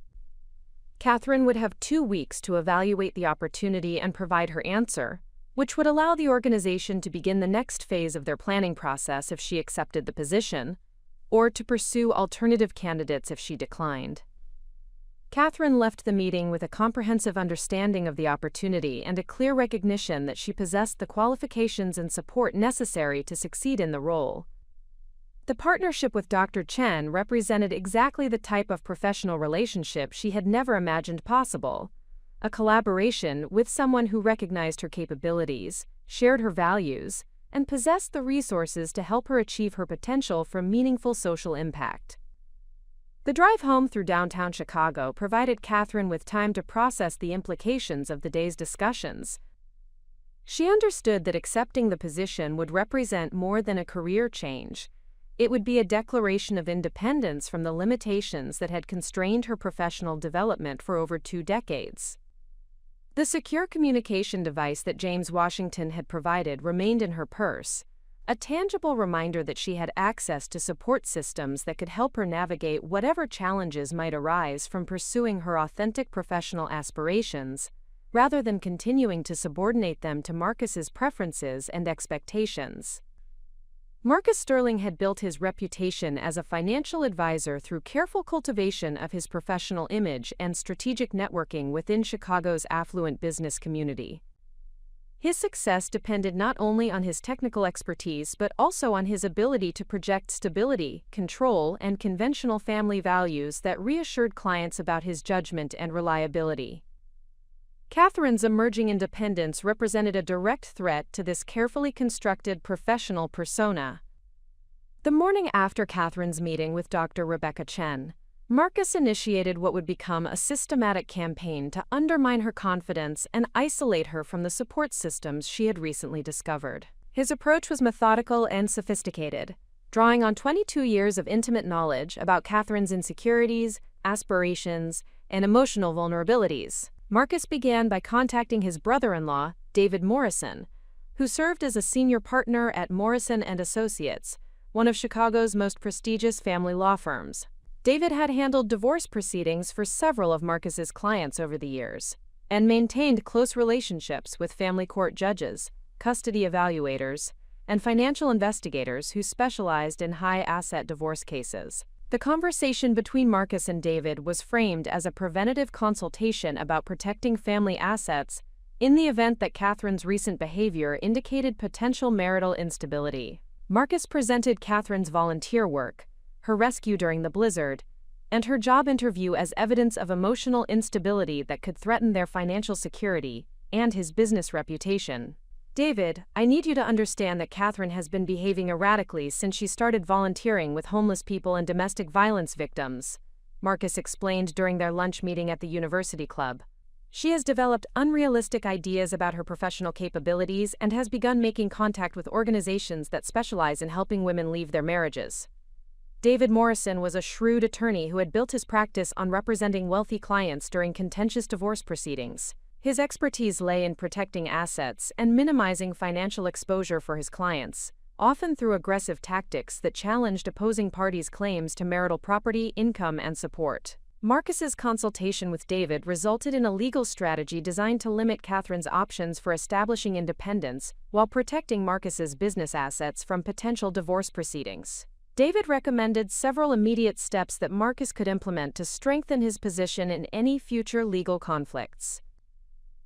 Catherine would have 2 weeks to evaluate the opportunity and provide her answer, which would allow the organization to begin the next phase of their planning process if she accepted the position, or to pursue alternative candidates if she declined. Catherine left the meeting with a comprehensive understanding of the opportunity and a clear recognition that she possessed the qualifications and support necessary to succeed in the role. The partnership with Dr. Chen represented exactly the type of professional relationship she had never imagined possible: a collaboration with someone who recognized her capabilities, shared her values, and possessed the resources to help her achieve her potential for meaningful social impact. The drive home through downtown Chicago provided Catherine with time to process the implications of the day's discussions. She understood that accepting the position would represent more than a career change. It would be a declaration of independence from the limitations that had constrained her professional development for over 2 decades. The secure communication device that James Washington had provided remained in her purse, a tangible reminder that she had access to support systems that could help her navigate whatever challenges might arise from pursuing her authentic professional aspirations, rather than continuing to subordinate them to Marcus's preferences and expectations. Marcus Sterling had built his reputation as a financial advisor through careful cultivation of his professional image and strategic networking within Chicago's affluent business community. His success depended not only on his technical expertise but also on his ability to project stability, control, and conventional family values that reassured clients about his judgment and reliability. Catherine's emerging independence represented a direct threat to this carefully constructed professional persona. The morning after Catherine's meeting with Dr. Rebecca Chen, Marcus initiated what would become a systematic campaign to undermine her confidence and isolate her from the support systems she had recently discovered. His approach was methodical and sophisticated, drawing on 22 years of intimate knowledge about Catherine's insecurities, aspirations, and emotional vulnerabilities. Marcus began by contacting his brother-in-law, David Morrison, who served as a senior partner at Morrison & Associates, one of Chicago's most prestigious family law firms. David had handled divorce proceedings for several of Marcus's clients over the years, and maintained close relationships with family court judges, custody evaluators, and financial investigators who specialized in high-asset divorce cases. The conversation between Marcus and David was framed as a preventative consultation about protecting family assets in the event that Catherine's recent behavior indicated potential marital instability. Marcus presented Catherine's volunteer work, her rescue during the blizzard, and her job interview as evidence of emotional instability that could threaten their financial security and his business reputation. "David, I need you to understand that Catherine has been behaving erratically since she started volunteering with homeless people and domestic violence victims," Marcus explained during their lunch meeting at the University Club. "She has developed unrealistic ideas about her professional capabilities and has begun making contact with organizations that specialize in helping women leave their marriages." David Morrison was a shrewd attorney who had built his practice on representing wealthy clients during contentious divorce proceedings. His expertise lay in protecting assets and minimizing financial exposure for his clients, often through aggressive tactics that challenged opposing parties' claims to marital property, income, and support. Marcus's consultation with David resulted in a legal strategy designed to limit Catherine's options for establishing independence while protecting Marcus's business assets from potential divorce proceedings. David recommended several immediate steps that Marcus could implement to strengthen his position in any future legal conflicts.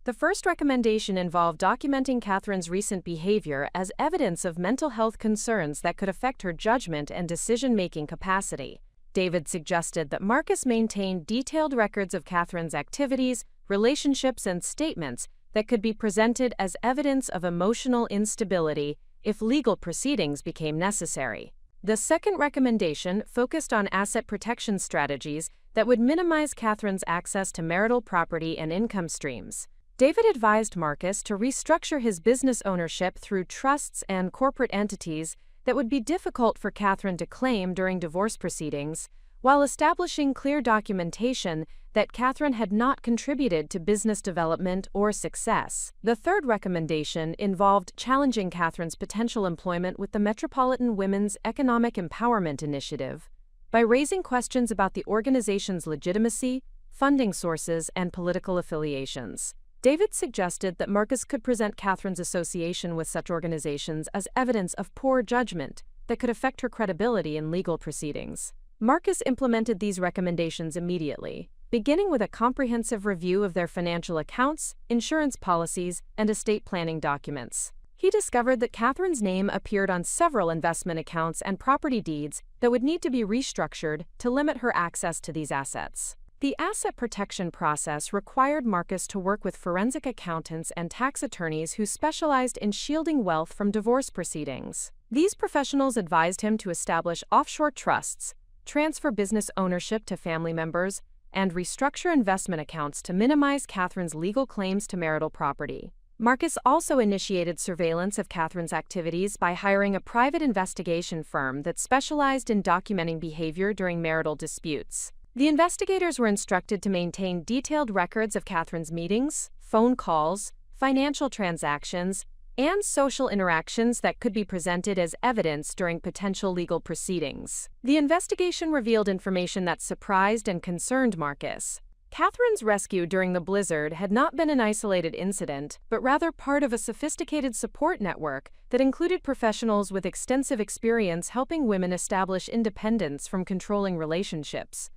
The first recommendation involved documenting Catherine's recent behavior as evidence of mental health concerns that could affect her judgment and decision-making capacity. David suggested that Marcus maintain detailed records of Catherine's activities, relationships, and statements that could be presented as evidence of emotional instability if legal proceedings became necessary. The second recommendation focused on asset protection strategies that would minimize Catherine's access to marital property and income streams. David advised Marcus to restructure his business ownership through trusts and corporate entities that would be difficult for Catherine to claim during divorce proceedings, while establishing clear documentation that Catherine had not contributed to business development or success. The third recommendation involved challenging Catherine's potential employment with the Metropolitan Women's Economic Empowerment Initiative by raising questions about the organization's legitimacy, funding sources, and political affiliations. David suggested that Marcus could present Catherine's association with such organizations as evidence of poor judgment that could affect her credibility in legal proceedings. Marcus implemented these recommendations immediately, beginning with a comprehensive review of their financial accounts, insurance policies, and estate planning documents. He discovered that Catherine's name appeared on several investment accounts and property deeds that would need to be restructured to limit her access to these assets. The asset protection process required Marcus to work with forensic accountants and tax attorneys who specialized in shielding wealth from divorce proceedings. These professionals advised him to establish offshore trusts, transfer business ownership to family members, and restructure investment accounts to minimize Catherine's legal claims to marital property. Marcus also initiated surveillance of Catherine's activities by hiring a private investigation firm that specialized in documenting behavior during marital disputes. The investigators were instructed to maintain detailed records of Catherine's meetings, phone calls, financial transactions, and social interactions that could be presented as evidence during potential legal proceedings. The investigation revealed information that surprised and concerned Marcus. Catherine's rescue during the blizzard had not been an isolated incident, but rather part of a sophisticated support network that included professionals with extensive experience helping women establish independence from controlling relationships.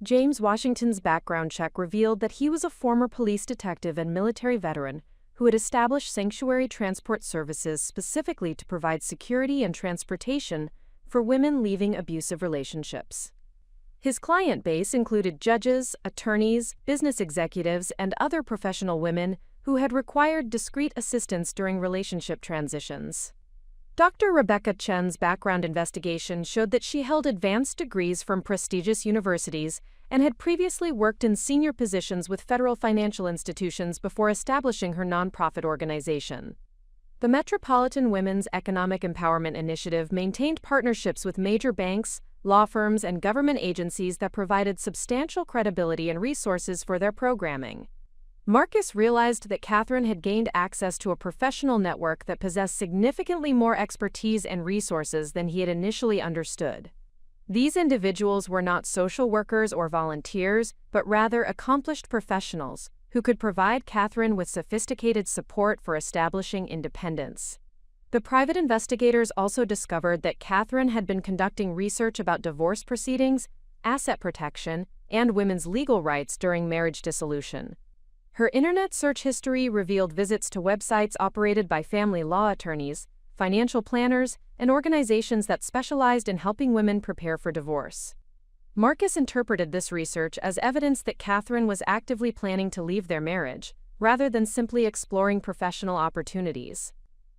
James Washington's background check revealed that he was a former police detective and military veteran who had established sanctuary transport services specifically to provide security and transportation for women leaving abusive relationships. His client base included judges, attorneys, business executives, and other professional women who had required discreet assistance during relationship transitions. Dr. Rebecca Chen's background investigation showed that she held advanced degrees from prestigious universities and had previously worked in senior positions with federal financial institutions before establishing her nonprofit organization. The Metropolitan Women's Economic Empowerment Initiative maintained partnerships with major banks, law firms, and government agencies that provided substantial credibility and resources for their programming. Marcus realized that Catherine had gained access to a professional network that possessed significantly more expertise and resources than he had initially understood. These individuals were not social workers or volunteers, but rather accomplished professionals who could provide Catherine with sophisticated support for establishing independence. The private investigators also discovered that Catherine had been conducting research about divorce proceedings, asset protection, and women's legal rights during marriage dissolution. Her internet search history revealed visits to websites operated by family law attorneys, financial planners, and organizations that specialized in helping women prepare for divorce. Marcus interpreted this research as evidence that Catherine was actively planning to leave their marriage, rather than simply exploring professional opportunities.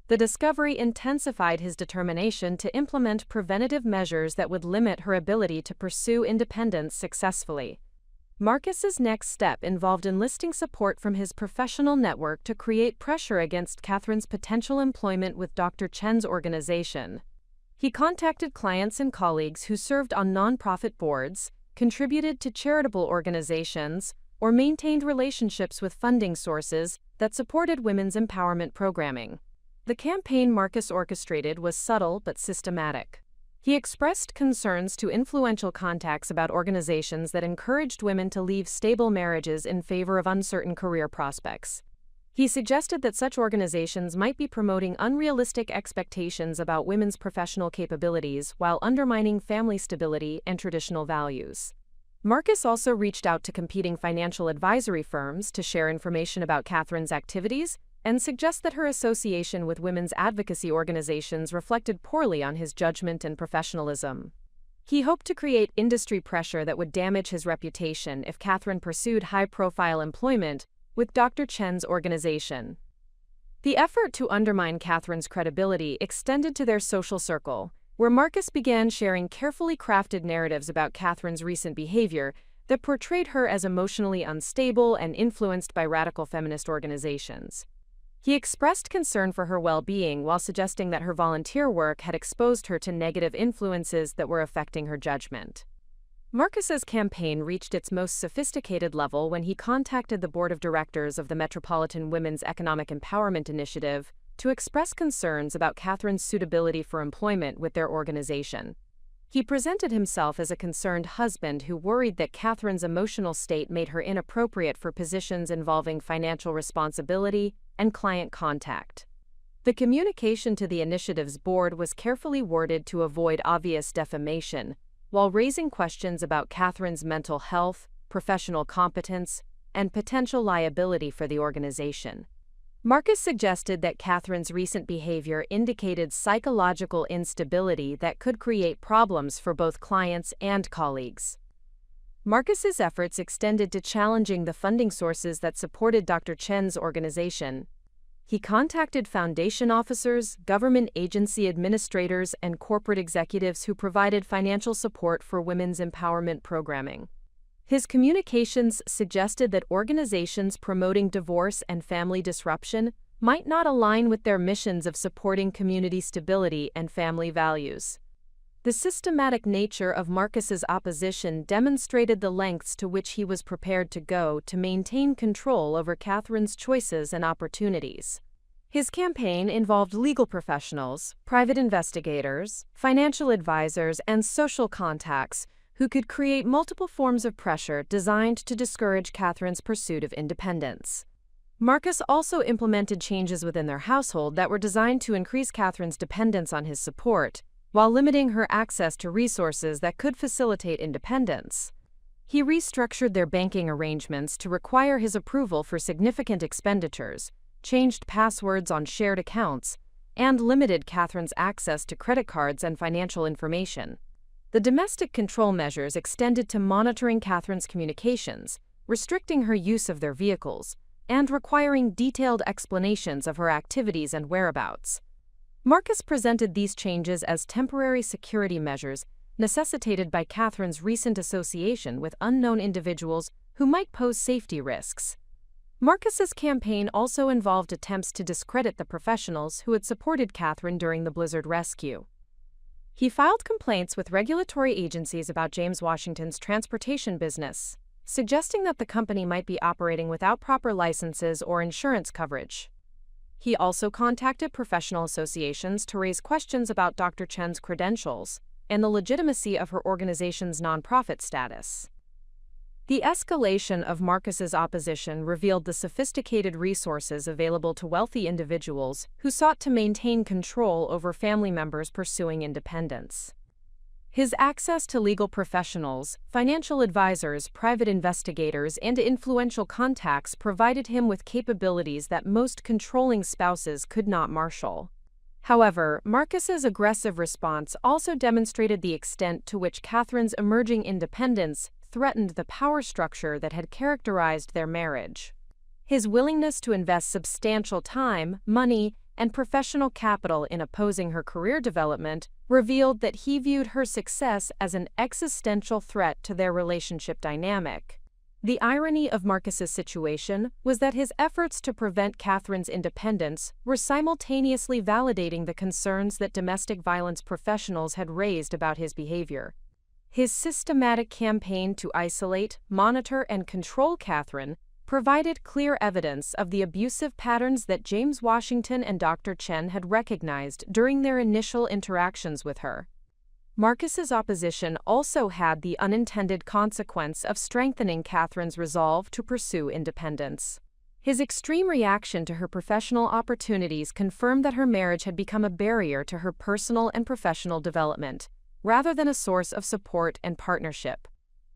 The discovery intensified his determination to implement preventative measures that would limit her ability to pursue independence successfully. Marcus's next step involved enlisting support from his professional network to create pressure against Catherine's potential employment with Dr. Chen's organization. He contacted clients and colleagues who served on nonprofit boards, contributed to charitable organizations, or maintained relationships with funding sources that supported women's empowerment programming. The campaign Marcus orchestrated was subtle but systematic. He expressed concerns to influential contacts about organizations that encouraged women to leave stable marriages in favor of uncertain career prospects. He suggested that such organizations might be promoting unrealistic expectations about women's professional capabilities while undermining family stability and traditional values. Marcus also reached out to competing financial advisory firms to share information about Catherine's activities and suggest that her association with women's advocacy organizations reflected poorly on his judgment and professionalism. He hoped to create industry pressure that would damage his reputation if Catherine pursued high-profile employment with Dr. Chen's organization. The effort to undermine Catherine's credibility extended to their social circle, where Marcus began sharing carefully crafted narratives about Catherine's recent behavior that portrayed her as emotionally unstable and influenced by radical feminist organizations. He expressed concern for her well-being while suggesting that her volunteer work had exposed her to negative influences that were affecting her judgment. Marcus's campaign reached its most sophisticated level when he contacted the board of directors of the Metropolitan Women's Economic Empowerment Initiative to express concerns about Catherine's suitability for employment with their organization. He presented himself as a concerned husband who worried that Catherine's emotional state made her inappropriate for positions involving financial responsibility and client contact. The communication to the initiative's board was carefully worded to avoid obvious defamation, while raising questions about Catherine's mental health, professional competence, and potential liability for the organization. Marcus suggested that Catherine's recent behavior indicated psychological instability that could create problems for both clients and colleagues. Marcus's efforts extended to challenging the funding sources that supported Dr. Chen's organization. He contacted foundation officers, government agency administrators, and corporate executives who provided financial support for women's empowerment programming. His communications suggested that organizations promoting divorce and family disruption might not align with their missions of supporting community stability and family values. The systematic nature of Marcus's opposition demonstrated the lengths to which he was prepared to go to maintain control over Catherine's choices and opportunities. His campaign involved legal professionals, private investigators, financial advisors, and social contacts who could create multiple forms of pressure designed to discourage Catherine's pursuit of independence. Marcus also implemented changes within their household that were designed to increase Catherine's dependence on his support, while limiting her access to resources that could facilitate independence. He restructured their banking arrangements to require his approval for significant expenditures, changed passwords on shared accounts, and limited Catherine's access to credit cards and financial information. The domestic control measures extended to monitoring Catherine's communications, restricting her use of their vehicles, and requiring detailed explanations of her activities and whereabouts. Marcus presented these changes as temporary security measures necessitated by Catherine's recent association with unknown individuals who might pose safety risks. Marcus's campaign also involved attempts to discredit the professionals who had supported Catherine during the Blizzard rescue. He filed complaints with regulatory agencies about James Washington's transportation business, suggesting that the company might be operating without proper licenses or insurance coverage. He also contacted professional associations to raise questions about Dr. Chen's credentials and the legitimacy of her organization's nonprofit status. The escalation of Marcus's opposition revealed the sophisticated resources available to wealthy individuals who sought to maintain control over family members pursuing independence. His access to legal professionals, financial advisors, private investigators, and influential contacts provided him with capabilities that most controlling spouses could not marshal. However, Marcus's aggressive response also demonstrated the extent to which Catherine's emerging independence threatened the power structure that had characterized their marriage. His willingness to invest substantial time, money, and professional capital in opposing her career development revealed that he viewed her success as an existential threat to their relationship dynamic. The irony of Marcus's situation was that his efforts to prevent Catherine's independence were simultaneously validating the concerns that domestic violence professionals had raised about his behavior. His systematic campaign to isolate, monitor, and control Catherine provided clear evidence of the abusive patterns that James Washington and Dr. Chen had recognized during their initial interactions with her. Marcus's opposition also had the unintended consequence of strengthening Catherine's resolve to pursue independence. His extreme reaction to her professional opportunities confirmed that her marriage had become a barrier to her personal and professional development, rather than a source of support and partnership.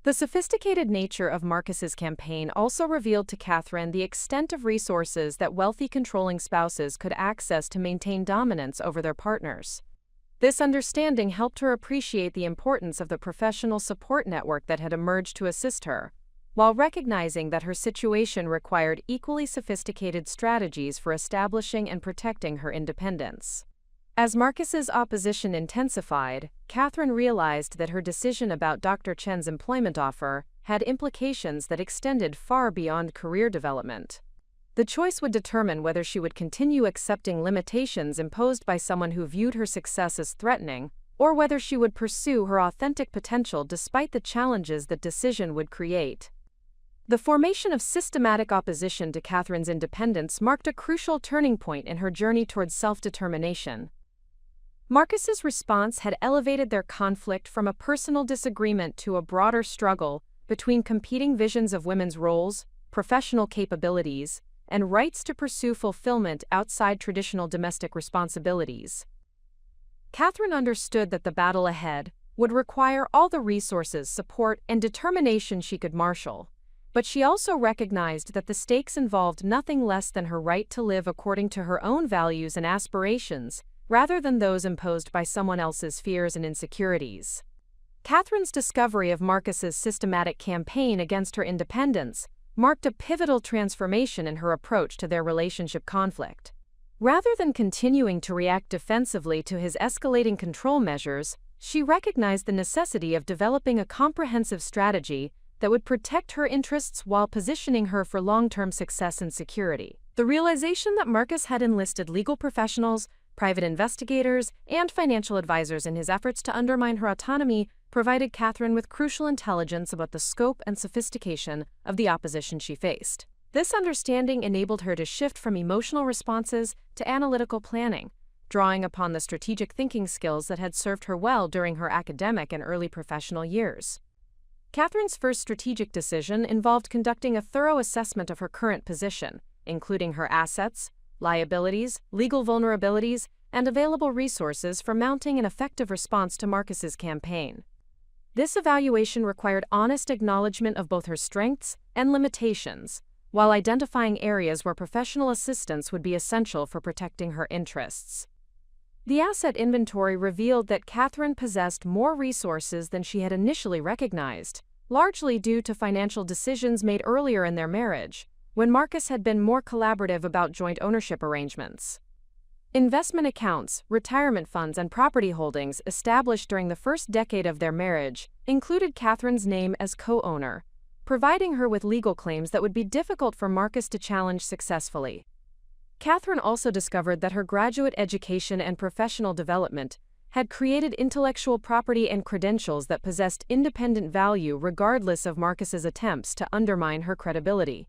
The sophisticated nature of Marcus's campaign also revealed to Catherine the extent of resources that wealthy controlling spouses could access to maintain dominance over their partners. This understanding helped her appreciate the importance of the professional support network that had emerged to assist her, while recognizing that her situation required equally sophisticated strategies for establishing and protecting her independence. As Marcus's opposition intensified, Catherine realized that her decision about Dr. Chen's employment offer had implications that extended far beyond career development. The choice would determine whether she would continue accepting limitations imposed by someone who viewed her success as threatening, or whether she would pursue her authentic potential despite the challenges that decision would create. The formation of systematic opposition to Catherine's independence marked a crucial turning point in her journey towards self-determination. Marcus's response had elevated their conflict from a personal disagreement to a broader struggle between competing visions of women's roles, professional capabilities, and rights to pursue fulfillment outside traditional domestic responsibilities. Catherine understood that the battle ahead would require all the resources, support, and determination she could marshal, but she also recognized that the stakes involved nothing less than her right to live according to her own values and aspirations, rather than those imposed by someone else's fears and insecurities. Catherine's discovery of Marcus's systematic campaign against her independence marked a pivotal transformation in her approach to their relationship conflict. Rather than continuing to react defensively to his escalating control measures, she recognized the necessity of developing a comprehensive strategy that would protect her interests while positioning her for long-term success and security. The realization that Marcus had enlisted legal professionals, private investigators, and financial advisors in his efforts to undermine her autonomy provided Catherine with crucial intelligence about the scope and sophistication of the opposition she faced. This understanding enabled her to shift from emotional responses to analytical planning, drawing upon the strategic thinking skills that had served her well during her academic and early professional years. Catherine's first strategic decision involved conducting a thorough assessment of her current position, including her assets, liabilities, legal vulnerabilities, and available resources for mounting an effective response to Marcus's campaign. This evaluation required honest acknowledgement of both her strengths and limitations, while identifying areas where professional assistance would be essential for protecting her interests. The asset inventory revealed that Catherine possessed more resources than she had initially recognized, largely due to financial decisions made earlier in their marriage, when Marcus had been more collaborative about joint ownership arrangements. Investment accounts, retirement funds, and property holdings established during the first decade of their marriage included Catherine's name as co-owner, providing her with legal claims that would be difficult for Marcus to challenge successfully. Catherine also discovered that her graduate education and professional development had created intellectual property and credentials that possessed independent value regardless of Marcus's attempts to undermine her credibility.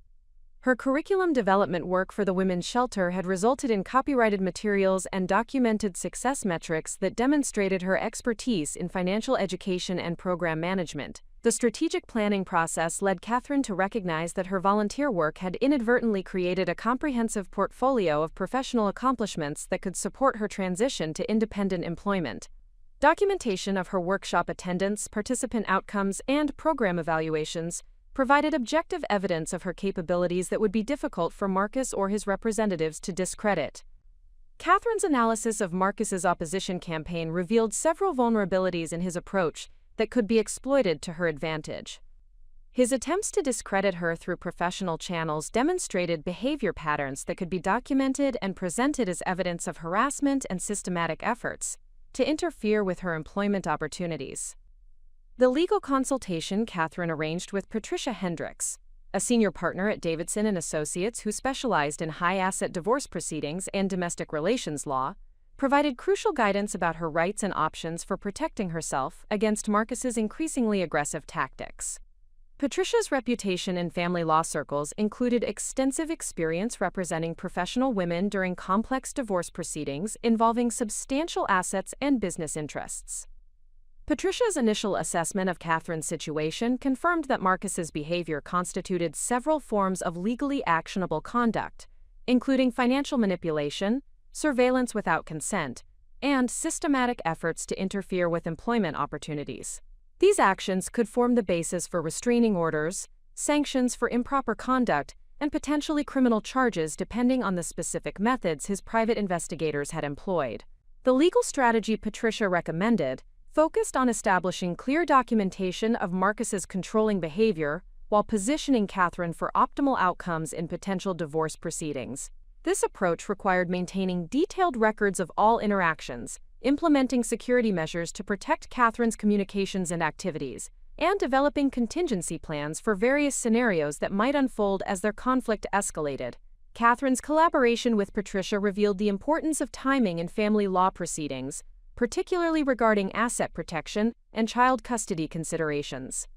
Her curriculum development work for the women's shelter had resulted in copyrighted materials and documented success metrics that demonstrated her expertise in financial education and program management. The strategic planning process led Catherine to recognize that her volunteer work had inadvertently created a comprehensive portfolio of professional accomplishments that could support her transition to independent employment. Documentation of her workshop attendance, participant outcomes, and program evaluations provided objective evidence of her capabilities that would be difficult for Marcus or his representatives to discredit. Catherine's analysis of Marcus's opposition campaign revealed several vulnerabilities in his approach that could be exploited to her advantage. His attempts to discredit her through professional channels demonstrated behavior patterns that could be documented and presented as evidence of harassment and systematic efforts to interfere with her employment opportunities. The legal consultation Catherine arranged with Patricia Hendricks, a senior partner at Davidson & Associates who specialized in high-asset divorce proceedings and domestic relations law, provided crucial guidance about her rights and options for protecting herself against Marcus's increasingly aggressive tactics. Patricia's reputation in family law circles included extensive experience representing professional women during complex divorce proceedings involving substantial assets and business interests. Patricia's initial assessment of Catherine's situation confirmed that Marcus's behavior constituted several forms of legally actionable conduct, including financial manipulation, surveillance without consent, and systematic efforts to interfere with employment opportunities. These actions could form the basis for restraining orders, sanctions for improper conduct, and potentially criminal charges depending on the specific methods his private investigators had employed. The legal strategy Patricia recommended focused on establishing clear documentation of Marcus's controlling behavior while positioning Catherine for optimal outcomes in potential divorce proceedings. This approach required maintaining detailed records of all interactions, implementing security measures to protect Catherine's communications and activities, and developing contingency plans for various scenarios that might unfold as their conflict escalated. Catherine's collaboration with Patricia revealed the importance of timing in family law proceedings, particularly regarding asset protection and child custody considerations.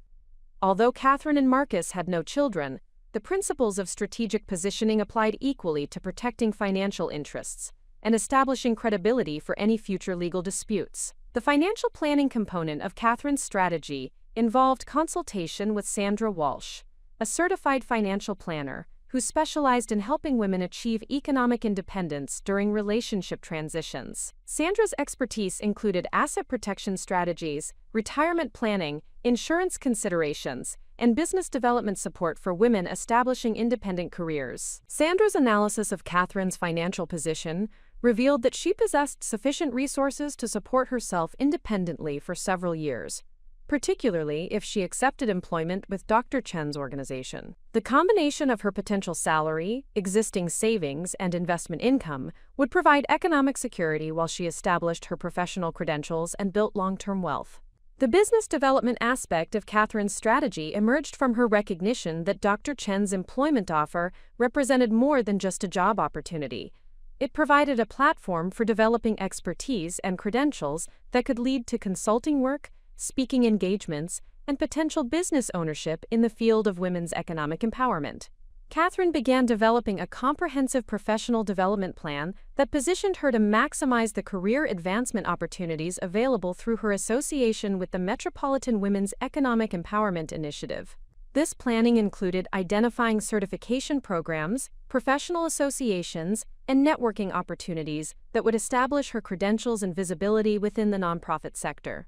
Although Catherine and Marcus had no children, the principles of strategic positioning applied equally to protecting financial interests and establishing credibility for any future legal disputes. The financial planning component of Catherine's strategy involved consultation with Sandra Walsh, a certified financial planner who specialized in helping women achieve economic independence during relationship transitions. Sandra's expertise included asset protection strategies, retirement planning, insurance considerations, and business development support for women establishing independent careers. Sandra's analysis of Catherine's financial position revealed that she possessed sufficient resources to support herself independently for several years, particularly if she accepted employment with Dr. Chen's organization. The combination of her potential salary, existing savings, and investment income would provide economic security while she established her professional credentials and built long-term wealth. The business development aspect of Catherine's strategy emerged from her recognition that Dr. Chen's employment offer represented more than just a job opportunity. It provided a platform for developing expertise and credentials that could lead to consulting work, speaking engagements, and potential business ownership in the field of women's economic empowerment. Catherine began developing a comprehensive professional development plan that positioned her to maximize the career advancement opportunities available through her association with the Metropolitan Women's Economic Empowerment Initiative. This planning included identifying certification programs, professional associations, and networking opportunities that would establish her credentials and visibility within the nonprofit sector.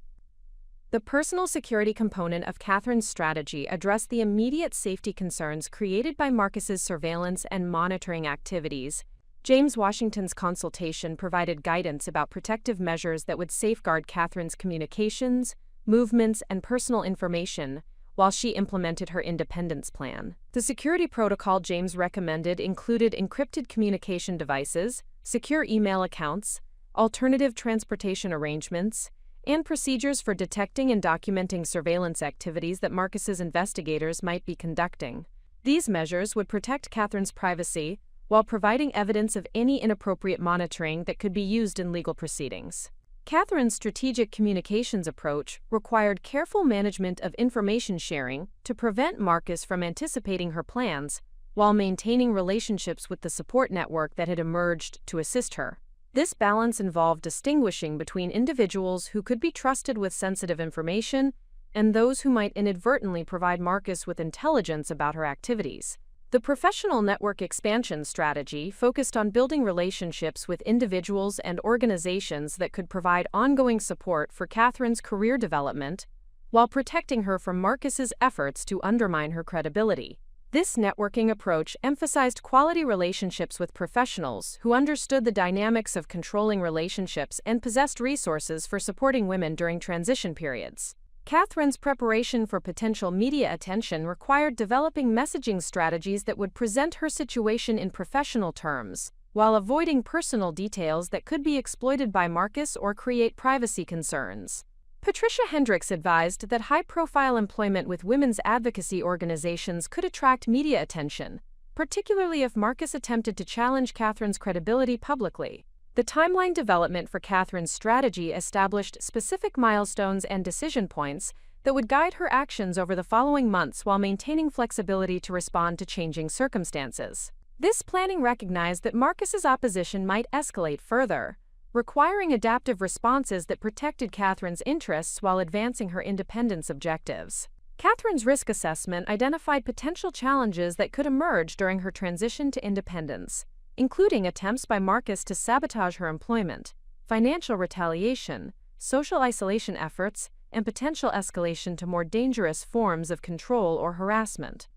The personal security component of Catherine's strategy addressed the immediate safety concerns created by Marcus's surveillance and monitoring activities. James Washington's consultation provided guidance about protective measures that would safeguard Catherine's communications, movements, and personal information while she implemented her independence plan. The security protocol James recommended included encrypted communication devices, secure email accounts, alternative transportation arrangements, and procedures for detecting and documenting surveillance activities that Marcus's investigators might be conducting. These measures would protect Catherine's privacy while providing evidence of any inappropriate monitoring that could be used in legal proceedings. Catherine's strategic communications approach required careful management of information sharing to prevent Marcus from anticipating her plans while maintaining relationships with the support network that had emerged to assist her. This balance involved distinguishing between individuals who could be trusted with sensitive information and those who might inadvertently provide Marcus with intelligence about her activities. The professional network expansion strategy focused on building relationships with individuals and organizations that could provide ongoing support for Catherine's career development while protecting her from Marcus's efforts to undermine her credibility. This networking approach emphasized quality relationships with professionals who understood the dynamics of controlling relationships and possessed resources for supporting women during transition periods. Catherine's preparation for potential media attention required developing messaging strategies that would present her situation in professional terms, while avoiding personal details that could be exploited by Marcus or create privacy concerns. Patricia Hendricks advised that high-profile employment with women's advocacy organizations could attract media attention, particularly if Marcus attempted to challenge Catherine's credibility publicly. The timeline development for Catherine's strategy established specific milestones and decision points that would guide her actions over the following months while maintaining flexibility to respond to changing circumstances. This planning recognized that Marcus's opposition might escalate further, requiring adaptive responses that protected Catherine's interests while advancing her independence objectives. Catherine's risk assessment identified potential challenges that could emerge during her transition to independence, including attempts by Marcus to sabotage her employment, financial retaliation, social isolation efforts, and potential escalation to more dangerous forms of control or harassment.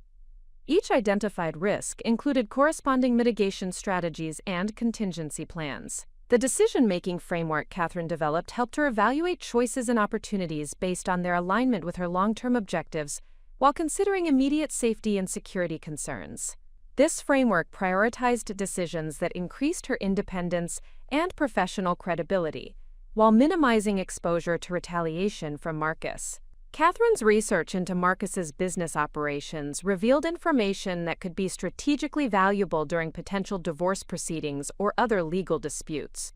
Each identified risk included corresponding mitigation strategies and contingency plans. The decision-making framework Catherine developed helped her evaluate choices and opportunities based on their alignment with her long-term objectives while considering immediate safety and security concerns. This framework prioritized decisions that increased her independence and professional credibility, while minimizing exposure to retaliation from Marcus. Catherine's research into Marcus's business operations revealed information that could be strategically valuable during potential divorce proceedings or other legal disputes.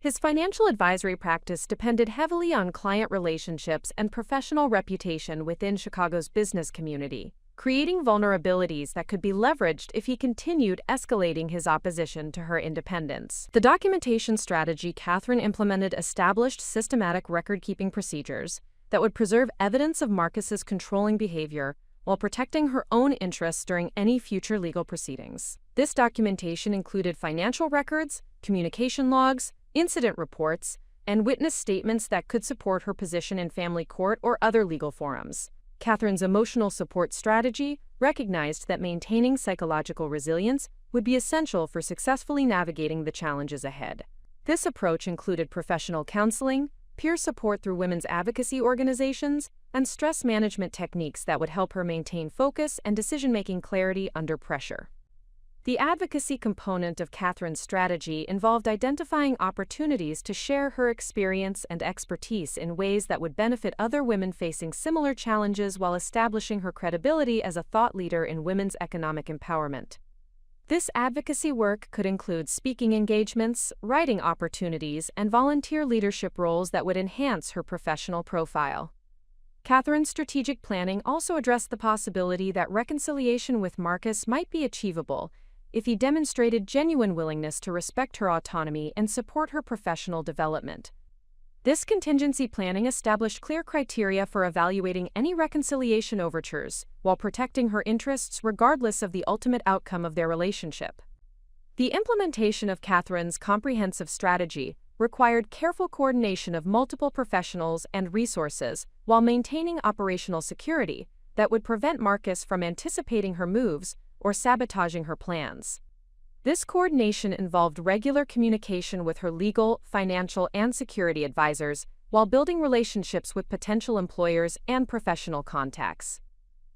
His financial advisory practice depended heavily on client relationships and professional reputation within Chicago's business community, creating vulnerabilities that could be leveraged if he continued escalating his opposition to her independence. The documentation strategy Catherine implemented established systematic record-keeping procedures that would preserve evidence of Marcus's controlling behavior while protecting her own interests during any future legal proceedings. This documentation included financial records, communication logs, incident reports, and witness statements that could support her position in family court or other legal forums. Catherine's emotional support strategy recognized that maintaining psychological resilience would be essential for successfully navigating the challenges ahead. This approach included professional counseling, peer support through women's advocacy organizations, and stress management techniques that would help her maintain focus and decision-making clarity under pressure. The advocacy component of Catherine's strategy involved identifying opportunities to share her experience and expertise in ways that would benefit other women facing similar challenges while establishing her credibility as a thought leader in women's economic empowerment. This advocacy work could include speaking engagements, writing opportunities, and volunteer leadership roles that would enhance her professional profile. Catherine's strategic planning also addressed the possibility that reconciliation with Marcus might be achievable if he demonstrated genuine willingness to respect her autonomy and support her professional development. This contingency planning established clear criteria for evaluating any reconciliation overtures, while protecting her interests regardless of the ultimate outcome of their relationship. The implementation of Catherine's comprehensive strategy required careful coordination of multiple professionals and resources while maintaining operational security that would prevent Marcus from anticipating her moves or sabotaging her plans. This coordination involved regular communication with her legal, financial, and security advisors while building relationships with potential employers and professional contacts.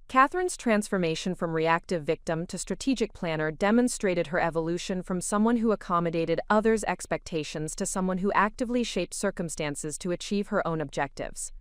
Catherine's transformation from reactive victim to strategic planner demonstrated her evolution from someone who accommodated others' expectations to someone who actively shaped circumstances to achieve her own objectives.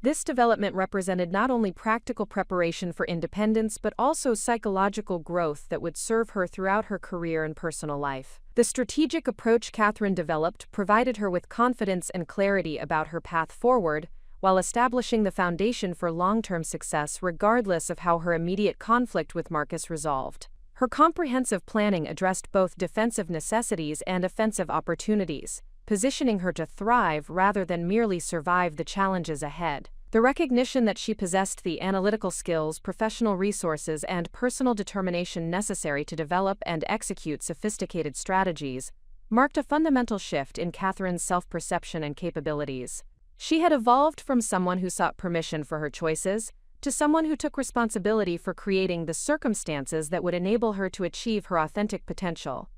This development represented not only practical preparation for independence but also psychological growth that would serve her throughout her career and personal life. The strategic approach Catherine developed provided her with confidence and clarity about her path forward, while establishing the foundation for long-term success regardless of how her immediate conflict with Marcus resolved. Her comprehensive planning addressed both defensive necessities and offensive opportunities, positioning her to thrive rather than merely survive the challenges ahead. The recognition that she possessed the analytical skills, professional resources, and personal determination necessary to develop and execute sophisticated strategies marked a fundamental shift in Catherine's self-perception and capabilities. She had evolved from someone who sought permission for her choices to someone who took responsibility for creating the circumstances that would enable her to achieve her authentic potential.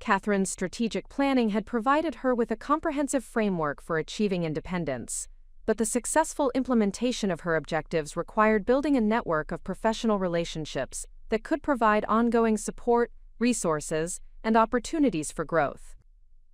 Catherine's strategic planning had provided her with a comprehensive framework for achieving independence, but the successful implementation of her objectives required building a network of professional relationships that could provide ongoing support, resources, and opportunities for growth.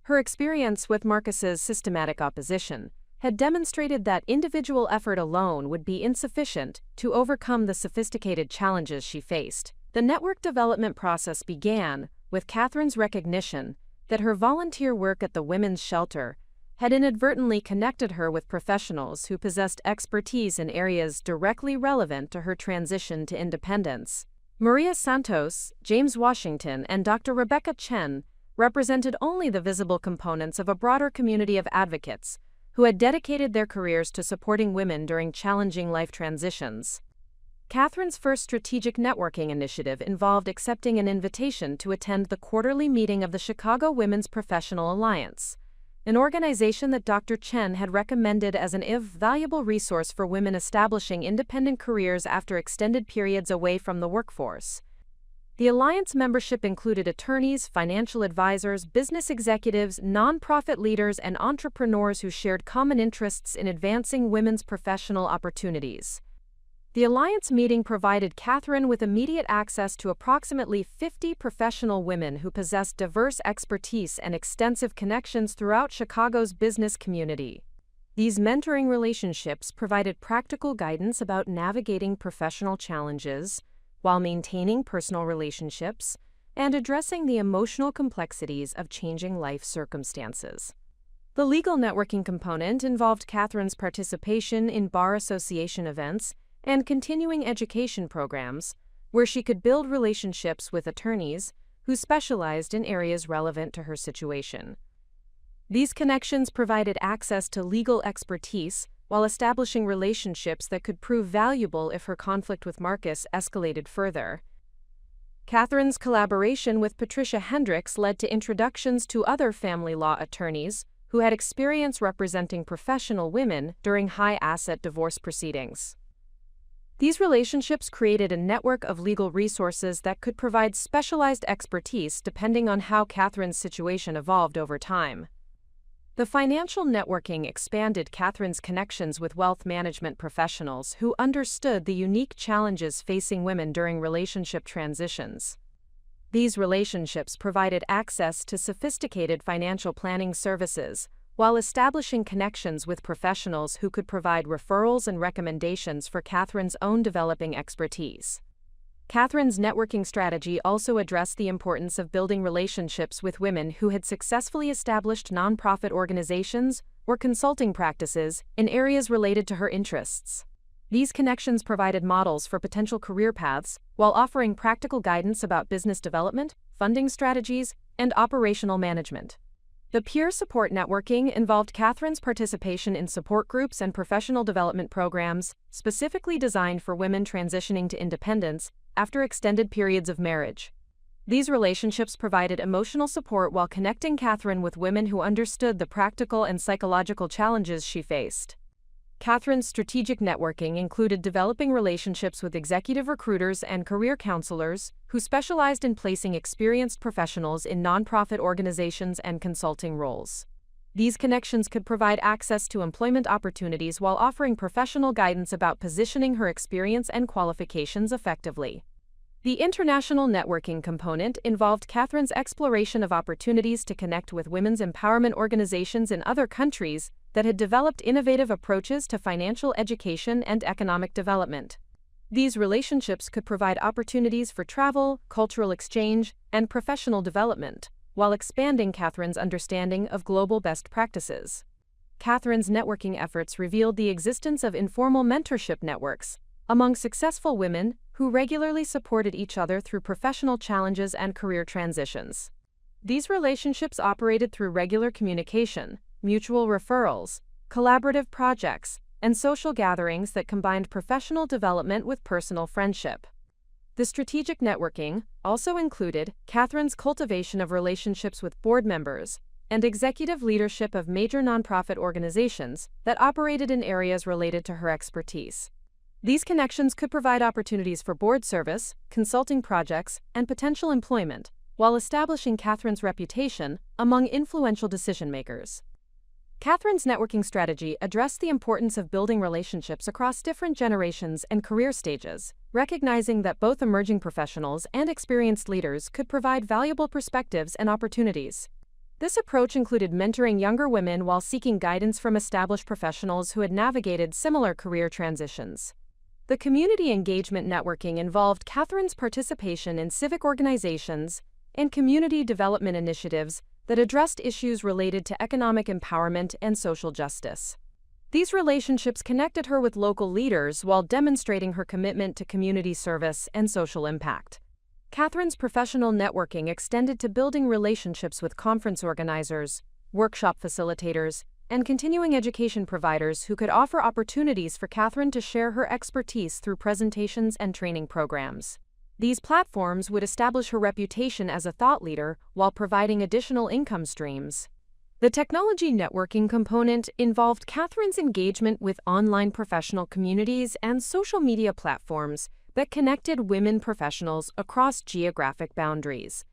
Her experience with Marcus's systematic opposition had demonstrated that individual effort alone would be insufficient to overcome the sophisticated challenges she faced. The network development process began with Catherine's recognition that her volunteer work at the women's shelter had inadvertently connected her with professionals who possessed expertise in areas directly relevant to her transition to independence. Maria Santos, James Washington, and Dr. Rebecca Chen represented only the visible components of a broader community of advocates who had dedicated their careers to supporting women during challenging life transitions. Catherine's first strategic networking initiative involved accepting an invitation to attend the quarterly meeting of the Chicago Women's Professional Alliance, an organization that Dr. Chen had recommended as an invaluable resource for women establishing independent careers after extended periods away from the workforce. The alliance membership included attorneys, financial advisors, business executives, nonprofit leaders, and entrepreneurs who shared common interests in advancing women's professional opportunities. The alliance meeting provided Catherine with immediate access to approximately 50 professional women who possessed diverse expertise and extensive connections throughout Chicago's business community. These mentoring relationships provided practical guidance about navigating professional challenges while maintaining personal relationships and addressing the emotional complexities of changing life circumstances. The legal networking component involved Catherine's participation in bar association events and continuing education programs, where she could build relationships with attorneys who specialized in areas relevant to her situation. These connections provided access to legal expertise while establishing relationships that could prove valuable if her conflict with Marcus escalated further. Catherine's collaboration with Patricia Hendricks led to introductions to other family law attorneys who had experience representing professional women during high-asset divorce proceedings. These relationships created a network of legal resources that could provide specialized expertise depending on how Catherine's situation evolved over time. The financial networking expanded Catherine's connections with wealth management professionals who understood the unique challenges facing women during relationship transitions. These relationships provided access to sophisticated financial planning services, while establishing connections with professionals who could provide referrals and recommendations for Catherine's own developing expertise. Catherine's networking strategy also addressed the importance of building relationships with women who had successfully established nonprofit organizations or consulting practices in areas related to her interests. These connections provided models for potential career paths while offering practical guidance about business development, funding strategies, and operational management. The peer support networking involved Catherine's participation in support groups and professional development programs specifically designed for women transitioning to independence after extended periods of marriage. These relationships provided emotional support while connecting Catherine with women who understood the practical and psychological challenges she faced. Catherine's strategic networking included developing relationships with executive recruiters and career counselors who specialized in placing experienced professionals in nonprofit organizations and consulting roles. These connections could provide access to employment opportunities while offering professional guidance about positioning her experience and qualifications effectively. The international networking component involved Catherine's exploration of opportunities to connect with women's empowerment organizations in other countries that had developed innovative approaches to financial education and economic development. These relationships could provide opportunities for travel, cultural exchange, and professional development, while expanding Catherine's understanding of global best practices. Catherine's networking efforts revealed the existence of informal mentorship networks among successful women who regularly supported each other through professional challenges and career transitions. These relationships operated through regular communication, mutual referrals, collaborative projects, and social gatherings that combined professional development with personal friendship. The strategic networking also included Catherine's cultivation of relationships with board members and executive leadership of major nonprofit organizations that operated in areas related to her expertise. These connections could provide opportunities for board service, consulting projects, and potential employment, while establishing Catherine's reputation among influential decision-makers. Catherine's networking strategy addressed the importance of building relationships across different generations and career stages, recognizing that both emerging professionals and experienced leaders could provide valuable perspectives and opportunities. This approach included mentoring younger women while seeking guidance from established professionals who had navigated similar career transitions. The community engagement networking involved Catherine's participation in civic organizations and community development initiatives that addressed issues related to economic empowerment and social justice. These relationships connected her with local leaders while demonstrating her commitment to community service and social impact. Catherine's professional networking extended to building relationships with conference organizers, workshop facilitators, and continuing education providers who could offer opportunities for Catherine to share her expertise through presentations and training programs. These platforms would establish her reputation as a thought leader while providing additional income streams. The technology networking component involved Catherine's engagement with online professional communities and social media platforms that connected women professionals across geographic boundaries.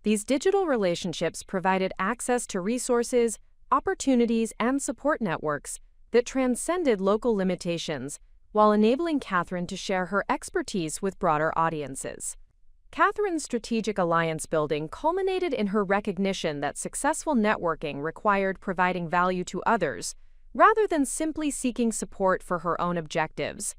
These digital relationships provided access to resources, opportunities, and support networks that transcended local limitations while enabling Catherine to share her expertise with broader audiences. Catherine's strategic alliance building culminated in her recognition that successful networking required providing value to others rather than simply seeking support for her own objectives.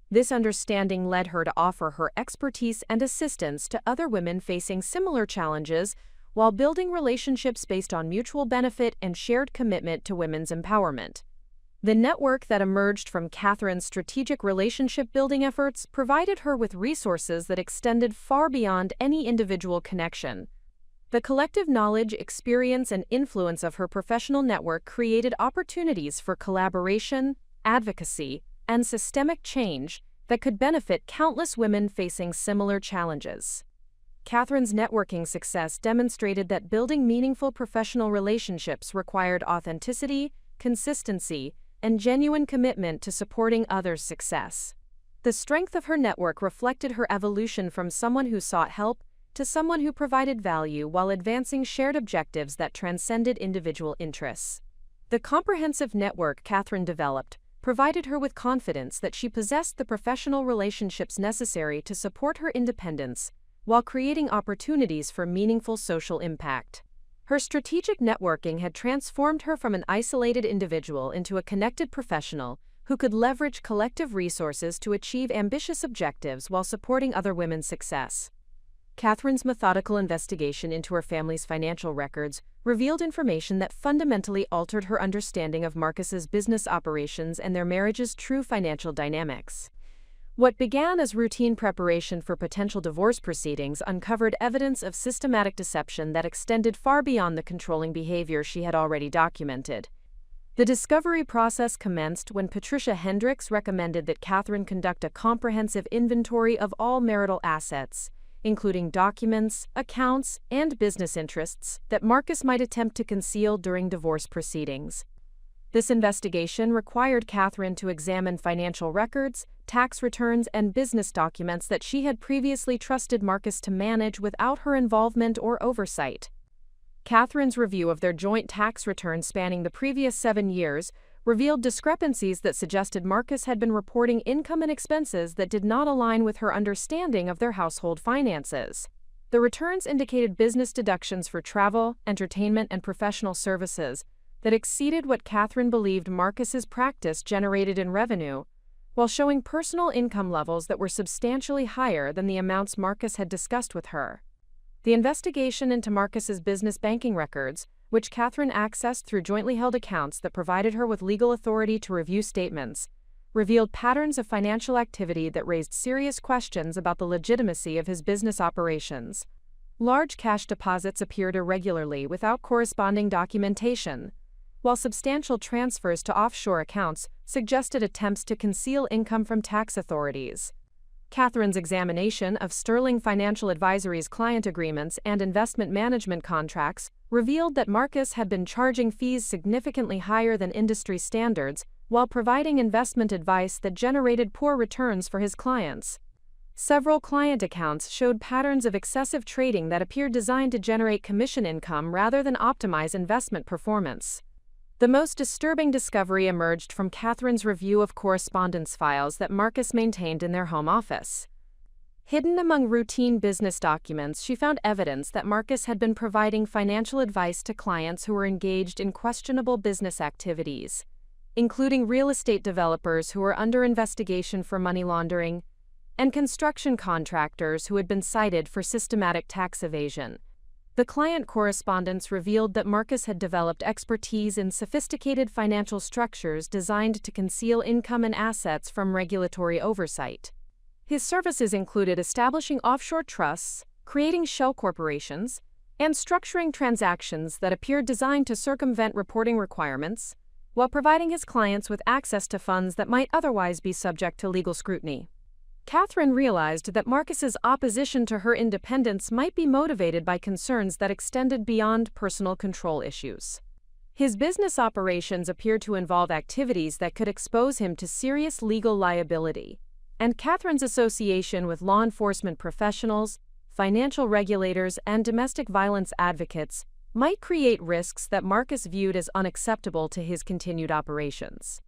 This understanding led her to offer her expertise and assistance to other women facing similar challenges while building relationships based on mutual benefit and shared commitment to women's empowerment. The network that emerged from Catherine's strategic relationship-building efforts provided her with resources that extended far beyond any individual connection. The collective knowledge, experience, and influence of her professional network created opportunities for collaboration, advocacy, and systemic change that could benefit countless women facing similar challenges. Catherine's networking success demonstrated that building meaningful professional relationships required authenticity, consistency, and genuine commitment to supporting others' success. The strength of her network reflected her evolution from someone who sought help to someone who provided value while advancing shared objectives that transcended individual interests. The comprehensive network Catherine developed provided her with confidence that she possessed the professional relationships necessary to support her independence while creating opportunities for meaningful social impact. Her strategic networking had transformed her from an isolated individual into a connected professional who could leverage collective resources to achieve ambitious objectives while supporting other women's success. Catherine's methodical investigation into her family's financial records revealed information that fundamentally altered her understanding of Marcus's business operations and their marriage's true financial dynamics. What began as routine preparation for potential divorce proceedings uncovered evidence of systematic deception that extended far beyond the controlling behavior she had already documented. The discovery process commenced when Patricia Hendricks recommended that Catherine conduct a comprehensive inventory of all marital assets, including documents, accounts, and business interests that Marcus might attempt to conceal during divorce proceedings. This investigation required Catherine to examine financial records, tax returns, and business documents that she had previously trusted Marcus to manage without her involvement or oversight. Catherine's review of their joint tax returns spanning the previous 7 years revealed discrepancies that suggested Marcus had been reporting income and expenses that did not align with her understanding of their household finances. The returns indicated business deductions for travel, entertainment, and professional services that exceeded what Catherine believed Marcus's practice generated in revenue, while showing personal income levels that were substantially higher than the amounts Marcus had discussed with her. The investigation into Marcus's business banking records, which Catherine accessed through jointly held accounts that provided her with legal authority to review statements, revealed patterns of financial activity that raised serious questions about the legitimacy of his business operations. Large cash deposits appeared irregularly without corresponding documentation, while substantial transfers to offshore accounts suggested attempts to conceal income from tax authorities. Catherine's examination of Sterling Financial Advisory's client agreements and investment management contracts revealed that Marcus had been charging fees significantly higher than industry standards while providing investment advice that generated poor returns for his clients. Several client accounts showed patterns of excessive trading that appeared designed to generate commission income rather than optimize investment performance. The most disturbing discovery emerged from Catherine's review of correspondence files that Marcus maintained in their home office. Hidden among routine business documents, she found evidence that Marcus had been providing financial advice to clients who were engaged in questionable business activities, including real estate developers who were under investigation for money laundering, and construction contractors who had been cited for systematic tax evasion. The client correspondence revealed that Marcus had developed expertise in sophisticated financial structures designed to conceal income and assets from regulatory oversight. His services included establishing offshore trusts, creating shell corporations, and structuring transactions that appeared designed to circumvent reporting requirements, while providing his clients with access to funds that might otherwise be subject to legal scrutiny. Catherine realized that Marcus's opposition to her independence might be motivated by concerns that extended beyond personal control issues. His business operations appeared to involve activities that could expose him to serious legal liability, and Catherine's association with law enforcement professionals, financial regulators, and domestic violence advocates might create risks that Marcus viewed as unacceptable to his continued operations.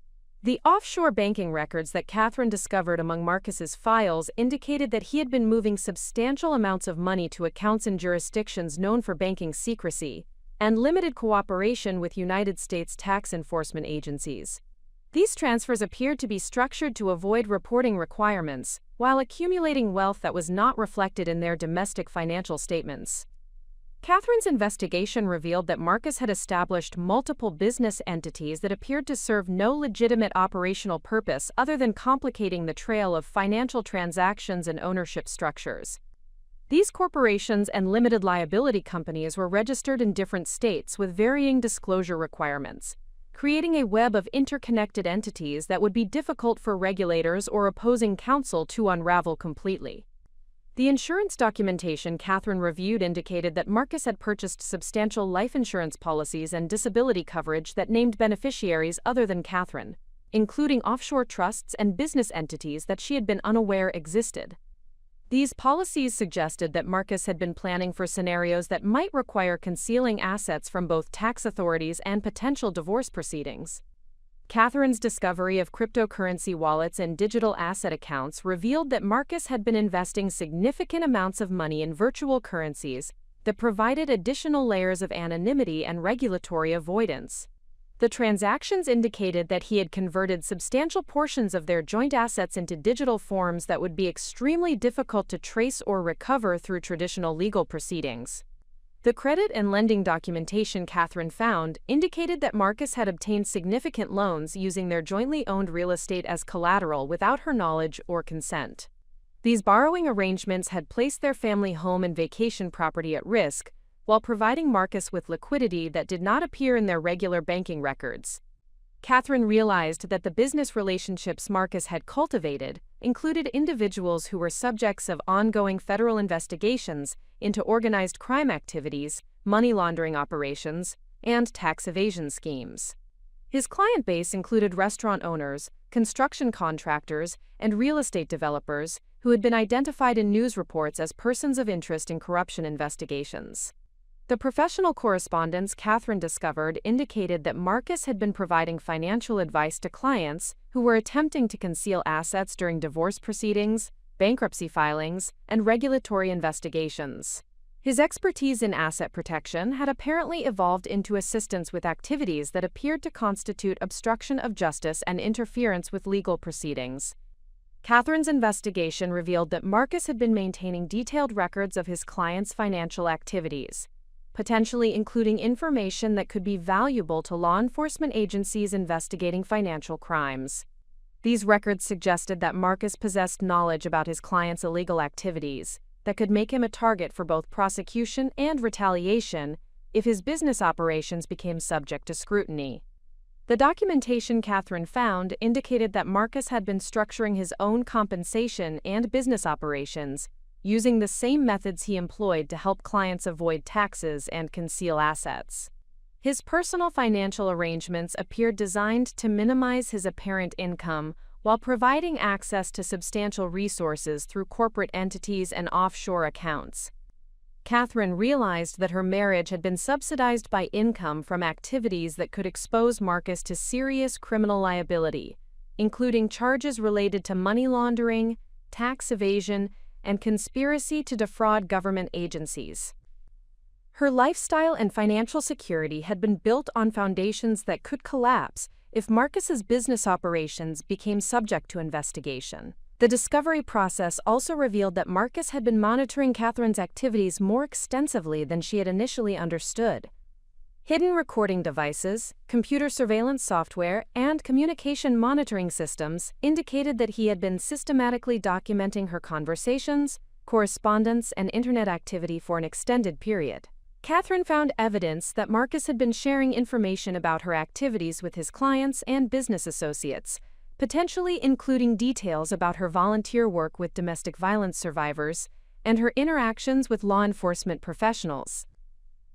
The offshore banking records that Catherine discovered among Marcus's files indicated that he had been moving substantial amounts of money to accounts in jurisdictions known for banking secrecy and limited cooperation with United States tax enforcement agencies. These transfers appeared to be structured to avoid reporting requirements while accumulating wealth that was not reflected in their domestic financial statements. Catherine's investigation revealed that Marcus had established multiple business entities that appeared to serve no legitimate operational purpose other than complicating the trail of financial transactions and ownership structures. These corporations and limited liability companies were registered in different states with varying disclosure requirements, creating a web of interconnected entities that would be difficult for regulators or opposing counsel to unravel completely. The insurance documentation Catherine reviewed indicated that Marcus had purchased substantial life insurance policies and disability coverage that named beneficiaries other than Catherine, including offshore trusts and business entities that she had been unaware existed. These policies suggested that Marcus had been planning for scenarios that might require concealing assets from both tax authorities and potential divorce proceedings. Catherine's discovery of cryptocurrency wallets and digital asset accounts revealed that Marcus had been investing significant amounts of money in virtual currencies that provided additional layers of anonymity and regulatory avoidance. The transactions indicated that he had converted substantial portions of their joint assets into digital forms that would be extremely difficult to trace or recover through traditional legal proceedings. The credit and lending documentation Catherine found indicated that Marcus had obtained significant loans using their jointly owned real estate as collateral without her knowledge or consent. These borrowing arrangements had placed their family home and vacation property at risk, while providing Marcus with liquidity that did not appear in their regular banking records. Catherine realized that the business relationships Marcus had cultivated included individuals who were subjects of ongoing federal investigations into organized crime activities, money laundering operations, and tax evasion schemes. His client base included restaurant owners, construction contractors, and real estate developers who had been identified in news reports as persons of interest in corruption investigations. The professional correspondence Catherine discovered indicated that Marcus had been providing financial advice to clients who were attempting to conceal assets during divorce proceedings, bankruptcy filings, and regulatory investigations. His expertise in asset protection had apparently evolved into assistance with activities that appeared to constitute obstruction of justice and interference with legal proceedings. Catherine's investigation revealed that Marcus had been maintaining detailed records of his clients' financial activities, potentially including information that could be valuable to law enforcement agencies investigating financial crimes. These records suggested that Marcus possessed knowledge about his clients' illegal activities that could make him a target for both prosecution and retaliation if his business operations became subject to scrutiny. The documentation Catherine found indicated that Marcus had been structuring his own compensation and business operations using the same methods he employed to help clients avoid taxes and conceal assets. His personal financial arrangements appeared designed to minimize his apparent income while providing access to substantial resources through corporate entities and offshore accounts. Catherine realized that her marriage had been subsidized by income from activities that could expose Marcus to serious criminal liability, including charges related to money laundering, tax evasion, and conspiracy to defraud government agencies. Her lifestyle and financial security had been built on foundations that could collapse if Marcus's business operations became subject to investigation. The discovery process also revealed that Marcus had been monitoring Catherine's activities more extensively than she had initially understood. Hidden recording devices, computer surveillance software, and communication monitoring systems indicated that he had been systematically documenting her conversations, correspondence, and internet activity for an extended period. Catherine found evidence that Marcus had been sharing information about her activities with his clients and business associates, potentially including details about her volunteer work with domestic violence survivors and her interactions with law enforcement professionals.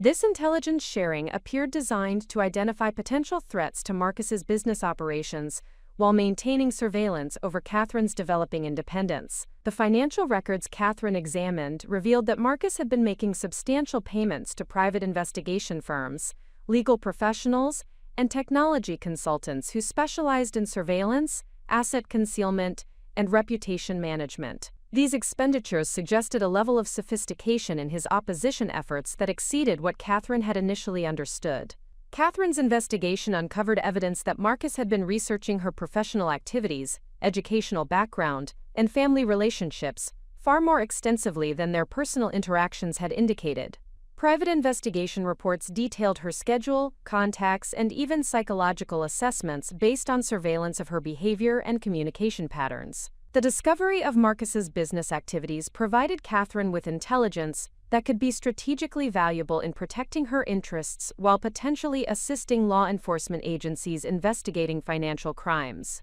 This intelligence sharing appeared designed to identify potential threats to Marcus's business operations while maintaining surveillance over Catherine's developing independence. The financial records Catherine examined revealed that Marcus had been making substantial payments to private investigation firms, legal professionals, and technology consultants who specialized in surveillance, asset concealment, and reputation management. These expenditures suggested a level of sophistication in his opposition efforts that exceeded what Catherine had initially understood. Catherine's investigation uncovered evidence that Marcus had been researching her professional activities, educational background, and family relationships far more extensively than their personal interactions had indicated. Private investigation reports detailed her schedule, contacts, and even psychological assessments based on surveillance of her behavior and communication patterns. The discovery of Marcus's business activities provided Catherine with intelligence that could be strategically valuable in protecting her interests while potentially assisting law enforcement agencies investigating financial crimes.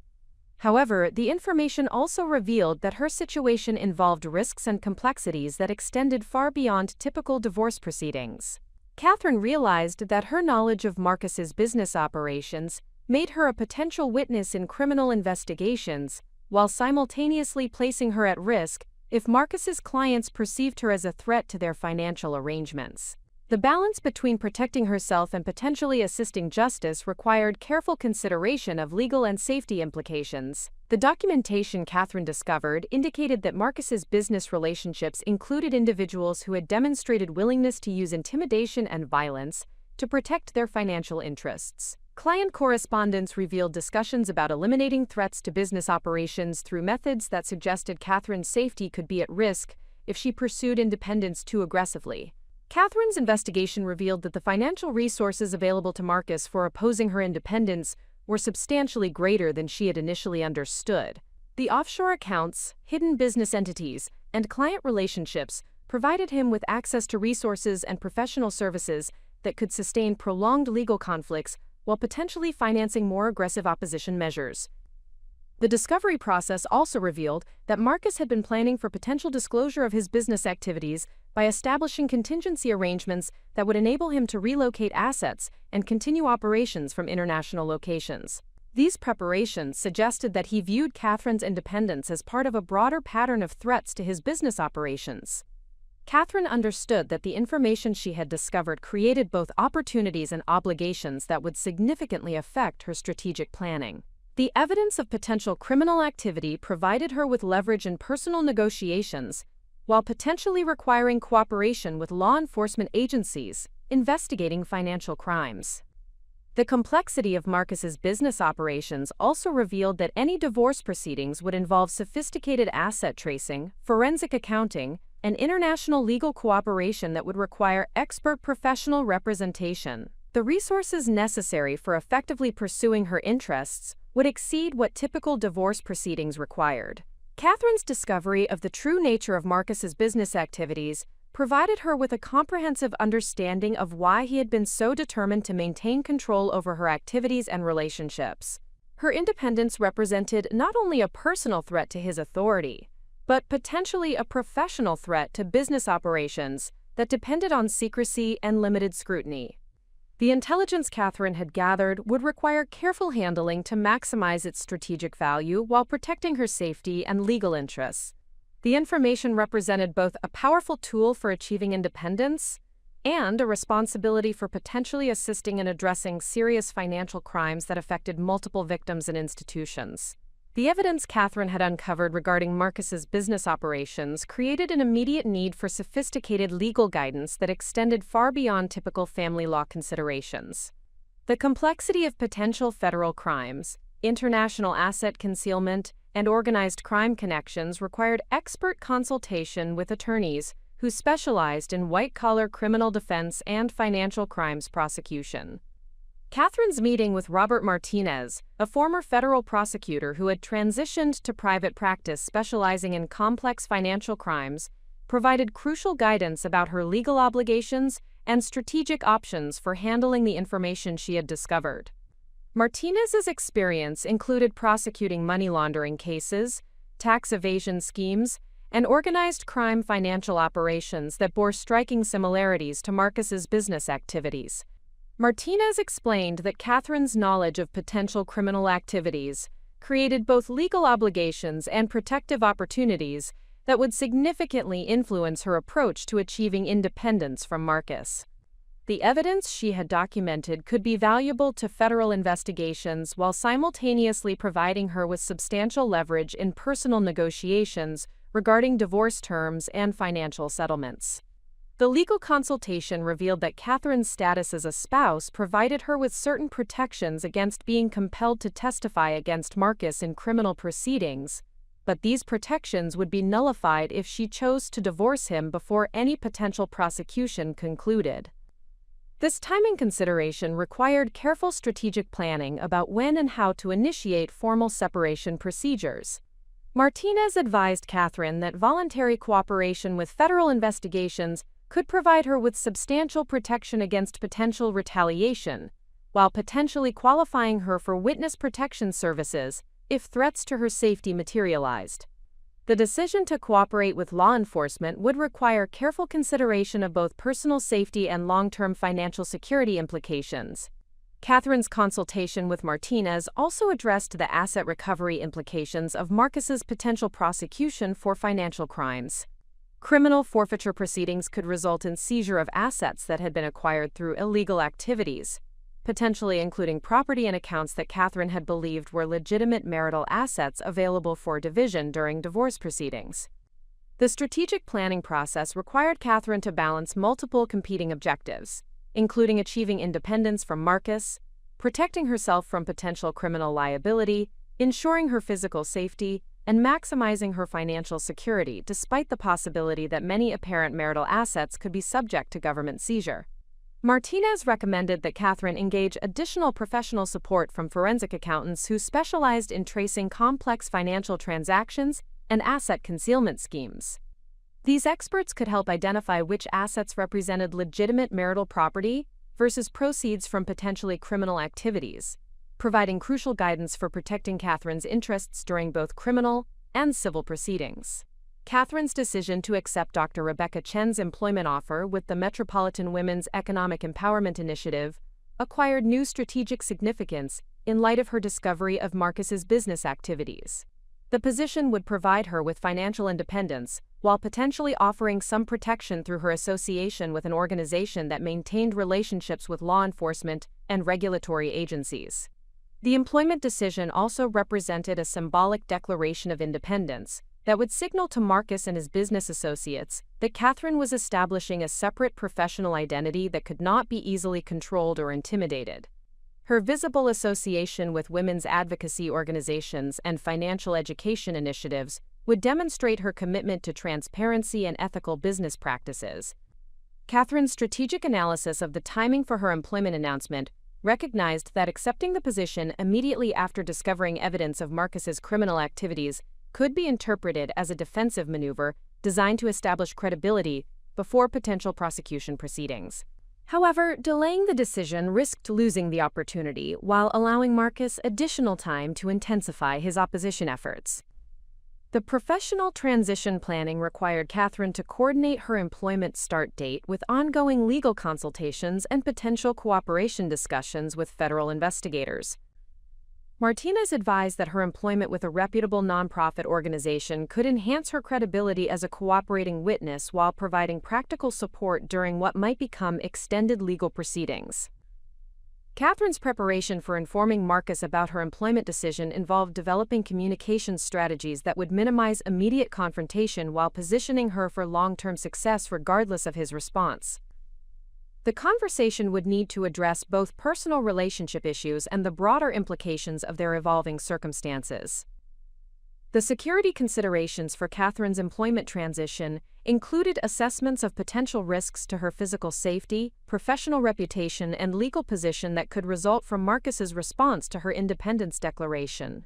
However, the information also revealed that her situation involved risks and complexities that extended far beyond typical divorce proceedings. Catherine realized that her knowledge of Marcus's business operations made her a potential witness in criminal investigations, while simultaneously placing her at risk if Marcus's clients perceived her as a threat to their financial arrangements. The balance between protecting herself and potentially assisting justice required careful consideration of legal and safety implications. The documentation Catherine discovered indicated that Marcus's business relationships included individuals who had demonstrated willingness to use intimidation and violence to protect their financial interests. Client correspondence revealed discussions about eliminating threats to business operations through methods that suggested Catherine's safety could be at risk if she pursued independence too aggressively. Catherine's investigation revealed that the financial resources available to Marcus for opposing her independence were substantially greater than she had initially understood. The offshore accounts, hidden business entities, and client relationships provided him with access to resources and professional services that could sustain prolonged legal conflicts while potentially financing more aggressive opposition measures. The discovery process also revealed that Marcus had been planning for potential disclosure of his business activities by establishing contingency arrangements that would enable him to relocate assets and continue operations from international locations. These preparations suggested that he viewed Catherine's independence as part of a broader pattern of threats to his business operations. Catherine understood that the information she had discovered created both opportunities and obligations that would significantly affect her strategic planning. The evidence of potential criminal activity provided her with leverage in personal negotiations, while potentially requiring cooperation with law enforcement agencies investigating financial crimes. The complexity of Marcus's business operations also revealed that any divorce proceedings would involve sophisticated asset tracing, forensic accounting, and international legal cooperation that would require expert professional representation. The resources necessary for effectively pursuing her interests would exceed what typical divorce proceedings required. Catherine's discovery of the true nature of Marcus's business activities provided her with a comprehensive understanding of why he had been so determined to maintain control over her activities and relationships. Her independence represented not only a personal threat to his authority, but potentially a professional threat to business operations that depended on secrecy and limited scrutiny. The intelligence Catherine had gathered would require careful handling to maximize its strategic value while protecting her safety and legal interests. The information represented both a powerful tool for achieving independence and a responsibility for potentially assisting in addressing serious financial crimes that affected multiple victims and institutions. The evidence Catherine had uncovered regarding Marcus's business operations created an immediate need for sophisticated legal guidance that extended far beyond typical family law considerations. The complexity of potential federal crimes, international asset concealment, and organized crime connections required expert consultation with attorneys who specialized in white-collar criminal defense and financial crimes prosecution. Catherine's meeting with Robert Martinez, a former federal prosecutor who had transitioned to private practice specializing in complex financial crimes, provided crucial guidance about her legal obligations and strategic options for handling the information she had discovered. Martinez's experience included prosecuting money laundering cases, tax evasion schemes, and organized crime financial operations that bore striking similarities to Marcus's business activities. Martinez explained that Catherine's knowledge of potential criminal activities created both legal obligations and protective opportunities that would significantly influence her approach to achieving independence from Marcus. The evidence she had documented could be valuable to federal investigations while simultaneously providing her with substantial leverage in personal negotiations regarding divorce terms and financial settlements. The legal consultation revealed that Catherine's status as a spouse provided her with certain protections against being compelled to testify against Marcus in criminal proceedings, but these protections would be nullified if she chose to divorce him before any potential prosecution concluded. This timing consideration required careful strategic planning about when and how to initiate formal separation procedures. Martinez advised Catherine that voluntary cooperation with federal investigations could provide her with substantial protection against potential retaliation, while potentially qualifying her for witness protection services if threats to her safety materialized. The decision to cooperate with law enforcement would require careful consideration of both personal safety and long-term financial security implications. Catherine's consultation with Martinez also addressed the asset recovery implications of Marcus's potential prosecution for financial crimes. Criminal forfeiture proceedings could result in seizure of assets that had been acquired through illegal activities, potentially including property and accounts that Catherine had believed were legitimate marital assets available for division during divorce proceedings. The strategic planning process required Catherine to balance multiple competing objectives, including achieving independence from Marcus, protecting herself from potential criminal liability, ensuring her physical safety, and maximizing her financial security despite the possibility that many apparent marital assets could be subject to government seizure. Martinez recommended that Catherine engage additional professional support from forensic accountants who specialized in tracing complex financial transactions and asset concealment schemes. These experts could help identify which assets represented legitimate marital property versus proceeds from potentially criminal activities, providing crucial guidance for protecting Catherine's interests during both criminal and civil proceedings. Catherine's decision to accept Dr. Rebecca Chen's employment offer with the Metropolitan Women's Economic Empowerment Initiative acquired new strategic significance in light of her discovery of Marcus's business activities. The position would provide her with financial independence, while potentially offering some protection through her association with an organization that maintained relationships with law enforcement and regulatory agencies. The employment decision also represented a symbolic declaration of independence that would signal to Marcus and his business associates that Catherine was establishing a separate professional identity that could not be easily controlled or intimidated. Her visible association with women's advocacy organizations and financial education initiatives would demonstrate her commitment to transparency and ethical business practices. Catherine's strategic analysis of the timing for her employment announcement recognized that accepting the position immediately after discovering evidence of Marcus's criminal activities could be interpreted as a defensive maneuver designed to establish credibility before potential prosecution proceedings. However, delaying the decision risked losing the opportunity while allowing Marcus additional time to intensify his opposition efforts. The professional transition planning required Catherine to coordinate her employment start date with ongoing legal consultations and potential cooperation discussions with federal investigators. Martinez advised that her employment with a reputable nonprofit organization could enhance her credibility as a cooperating witness while providing practical support during what might become extended legal proceedings. Catherine's preparation for informing Marcus about her employment decision involved developing communication strategies that would minimize immediate confrontation while positioning her for long-term success regardless of his response. The conversation would need to address both personal relationship issues and the broader implications of their evolving circumstances. The security considerations for Catherine's employment transition included assessments of potential risks to her physical safety, professional reputation, and legal position that could result from Marcus's response to her independence declaration.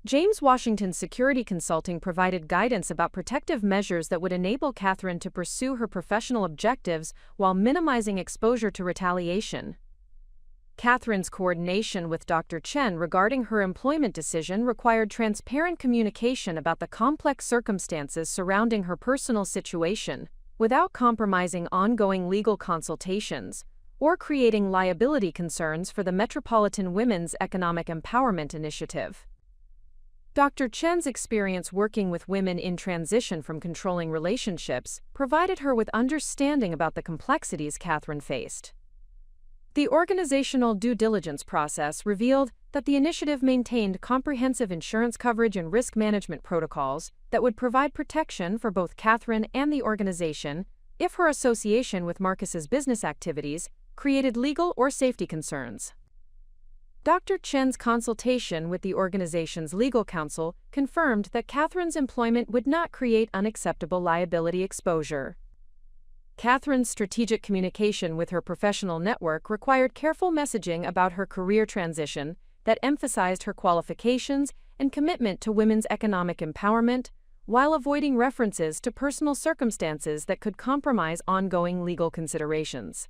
James Washington Security Consulting provided guidance about protective measures that would enable Catherine to pursue her professional objectives while minimizing exposure to retaliation. Catherine's coordination with Dr. Chen regarding her employment decision required transparent communication about the complex circumstances surrounding her personal situation, without compromising ongoing legal consultations or creating liability concerns for the Metropolitan Women's Economic Empowerment Initiative. Dr. Chen's experience working with women in transition from controlling relationships provided her with understanding about the complexities Catherine faced. The organizational due diligence process revealed that the initiative maintained comprehensive insurance coverage and risk management protocols that would provide protection for both Catherine and the organization if her association with Marcus's business activities created legal or safety concerns. Dr. Chen's consultation with the organization's legal counsel confirmed that Catherine's employment would not create unacceptable liability exposure. Catherine's strategic communication with her professional network required careful messaging about her career transition that emphasized her qualifications and commitment to women's economic empowerment, while avoiding references to personal circumstances that could compromise ongoing legal considerations.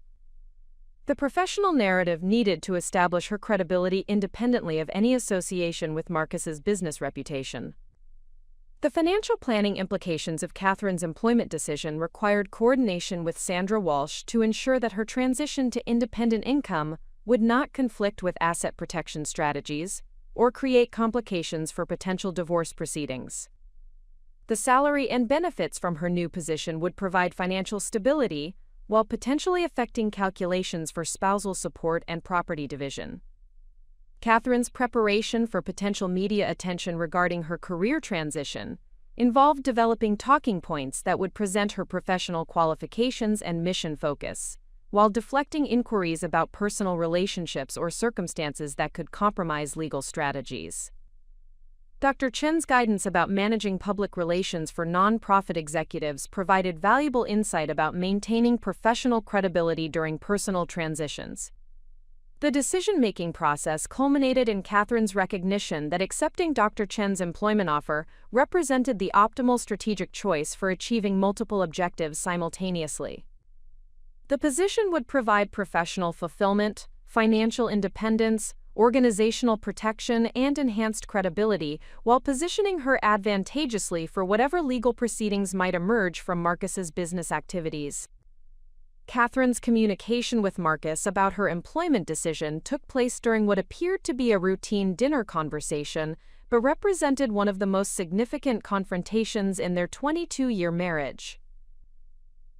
The professional narrative needed to establish her credibility independently of any association with Marcus's business reputation. The financial planning implications of Catherine's employment decision required coordination with Sandra Walsh to ensure that her transition to independent income would not conflict with asset protection strategies or create complications for potential divorce proceedings. The salary and benefits from her new position would provide financial stability, while potentially affecting calculations for spousal support and property division. Catherine's preparation for potential media attention regarding her career transition involved developing talking points that would present her professional qualifications and mission focus, while deflecting inquiries about personal relationships or circumstances that could compromise legal strategies. Dr. Chen's guidance about managing public relations for nonprofit executives provided valuable insight about maintaining professional credibility during personal transitions. The decision-making process culminated in Catherine's recognition that accepting Dr. Chen's employment offer represented the optimal strategic choice for achieving multiple objectives simultaneously. The position would provide professional fulfillment, financial independence, organizational protection, and enhanced credibility, while positioning her advantageously for whatever legal proceedings might emerge from Marcus's business activities. Catherine's communication with Marcus about her employment decision took place during what appeared to be a routine dinner conversation, but represented one of the most significant confrontations in their 22-year marriage.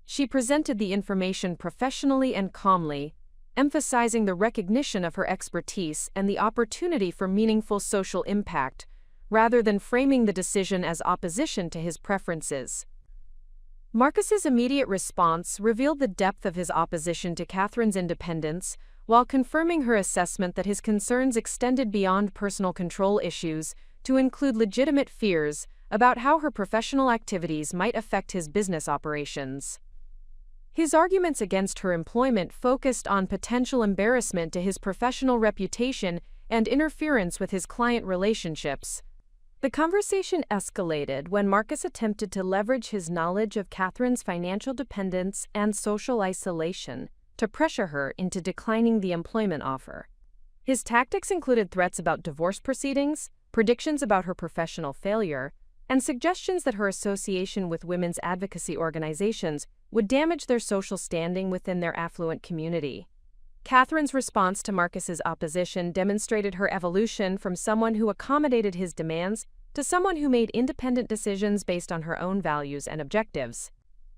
She presented the information professionally and calmly, emphasizing the recognition of her expertise and the opportunity for meaningful social impact, rather than framing the decision as opposition to his preferences. Marcus's immediate response revealed the depth of his opposition to Catherine's independence, while confirming her assessment that his concerns extended beyond personal control issues to include legitimate fears about how her professional activities might affect his business operations. His arguments against her employment focused on potential embarrassment to his professional reputation and interference with his client relationships. The conversation escalated when Marcus attempted to leverage his knowledge of Catherine's financial dependence and social isolation to pressure her into declining the employment offer. His tactics included threats about divorce proceedings, predictions about her professional failure, and suggestions that her association with women's advocacy organizations would damage their social standing within their affluent community. Catherine's response to Marcus's opposition demonstrated her evolution from someone who accommodated his demands to someone who made independent decisions based on her own values and objectives.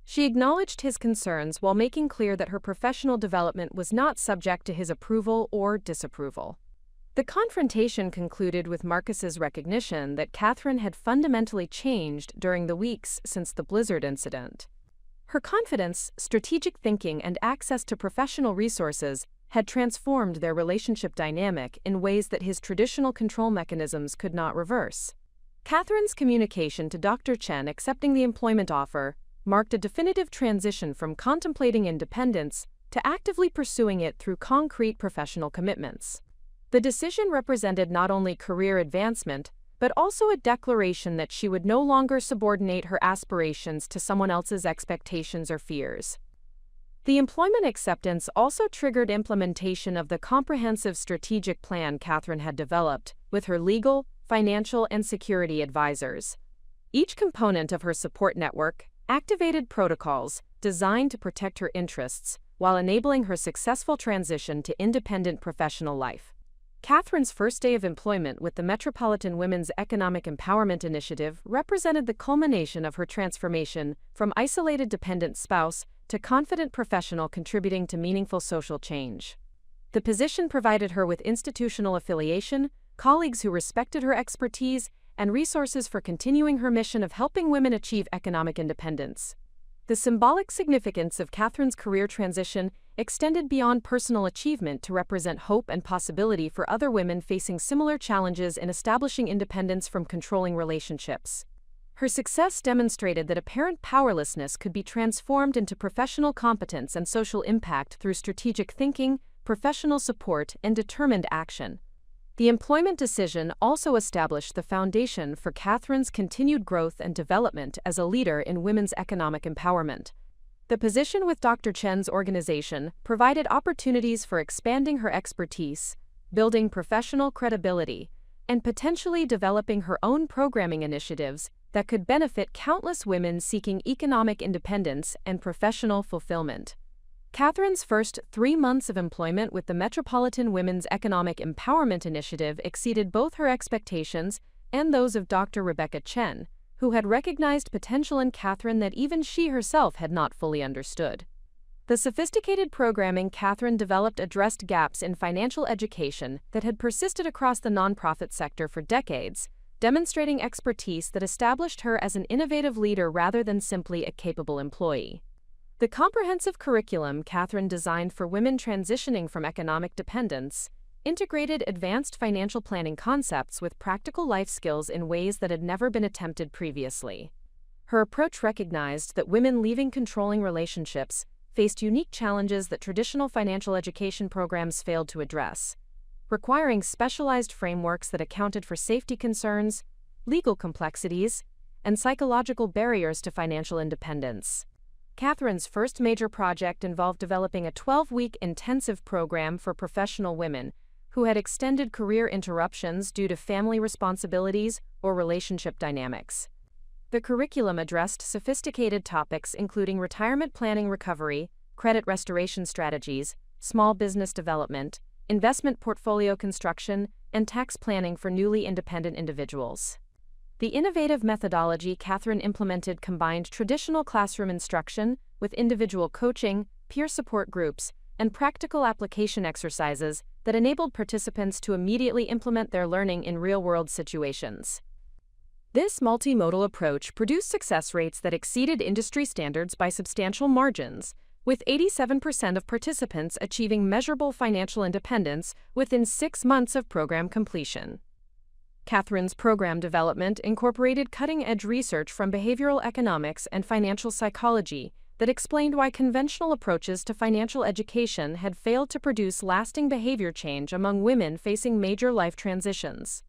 She acknowledged his concerns while making clear that her professional development was not subject to his approval or disapproval. The confrontation concluded with Marcus's recognition that Catherine had fundamentally changed during the weeks since the Blizzard incident. Her confidence, strategic thinking, and access to professional resources had transformed their relationship dynamic in ways that his traditional control mechanisms could not reverse. Catherine's communication to Dr. Chen accepting the employment offer marked a definitive transition from contemplating independence to actively pursuing it through concrete professional commitments. The decision represented not only career advancement, but also a declaration that she would no longer subordinate her aspirations to someone else's expectations or fears. The employment acceptance also triggered implementation of the comprehensive strategic plan Catherine had developed with her legal, financial, and security advisors. Each component of her support network activated protocols designed to protect her interests while enabling her successful transition to independent professional life. Catherine's first day of employment with the Metropolitan Women's Economic Empowerment Initiative represented the culmination of her transformation from isolated dependent spouse to confident professional contributing to meaningful social change. The position provided her with institutional affiliation, colleagues who respected her expertise, and resources for continuing her mission of helping women achieve economic independence. The symbolic significance of Catherine's career transition extended beyond personal achievement to represent hope and possibility for other women facing similar challenges in establishing independence from controlling relationships. Her success demonstrated that apparent powerlessness could be transformed into professional competence and social impact through strategic thinking, professional support, and determined action. The employment decision also established the foundation for Catherine's continued growth and development as a leader in women's economic empowerment. The position with Dr. Chen's organization provided opportunities for expanding her expertise, building professional credibility, and potentially developing her own programming initiatives that could benefit countless women seeking economic independence and professional fulfillment. Catherine's first 3 months of employment with the Metropolitan Women's Economic Empowerment Initiative exceeded both her expectations and those of Dr. Rebecca Chen, who had recognized potential in Catherine that even she herself had not fully understood. The sophisticated programming Catherine developed addressed gaps in financial education that had persisted across the nonprofit sector for decades, demonstrating expertise that established her as an innovative leader rather than simply a capable employee. The comprehensive curriculum Catherine designed for women transitioning from economic dependence integrated advanced financial planning concepts with practical life skills in ways that had never been attempted previously. Her approach recognized that women leaving controlling relationships faced unique challenges that traditional financial education programs failed to address, requiring specialized frameworks that accounted for safety concerns, legal complexities, and psychological barriers to financial independence. Catherine's first major project involved developing a 12-week intensive program for professional women who had extended career interruptions due to family responsibilities or relationship dynamics. The curriculum addressed sophisticated topics including retirement planning recovery, credit restoration strategies, small business development, investment portfolio construction, and tax planning for newly independent individuals. The innovative methodology Catherine implemented combined traditional classroom instruction with individual coaching, peer support groups, and practical application exercises that enabled participants to immediately implement their learning in real-world situations. This multimodal approach produced success rates that exceeded industry standards by substantial margins, with 87% of participants achieving measurable financial independence within 6 months of program completion. Catherine's program development incorporated cutting-edge research from behavioral economics and financial psychology that explained why conventional approaches to financial education had failed to produce lasting behavior change among women facing major life transitions.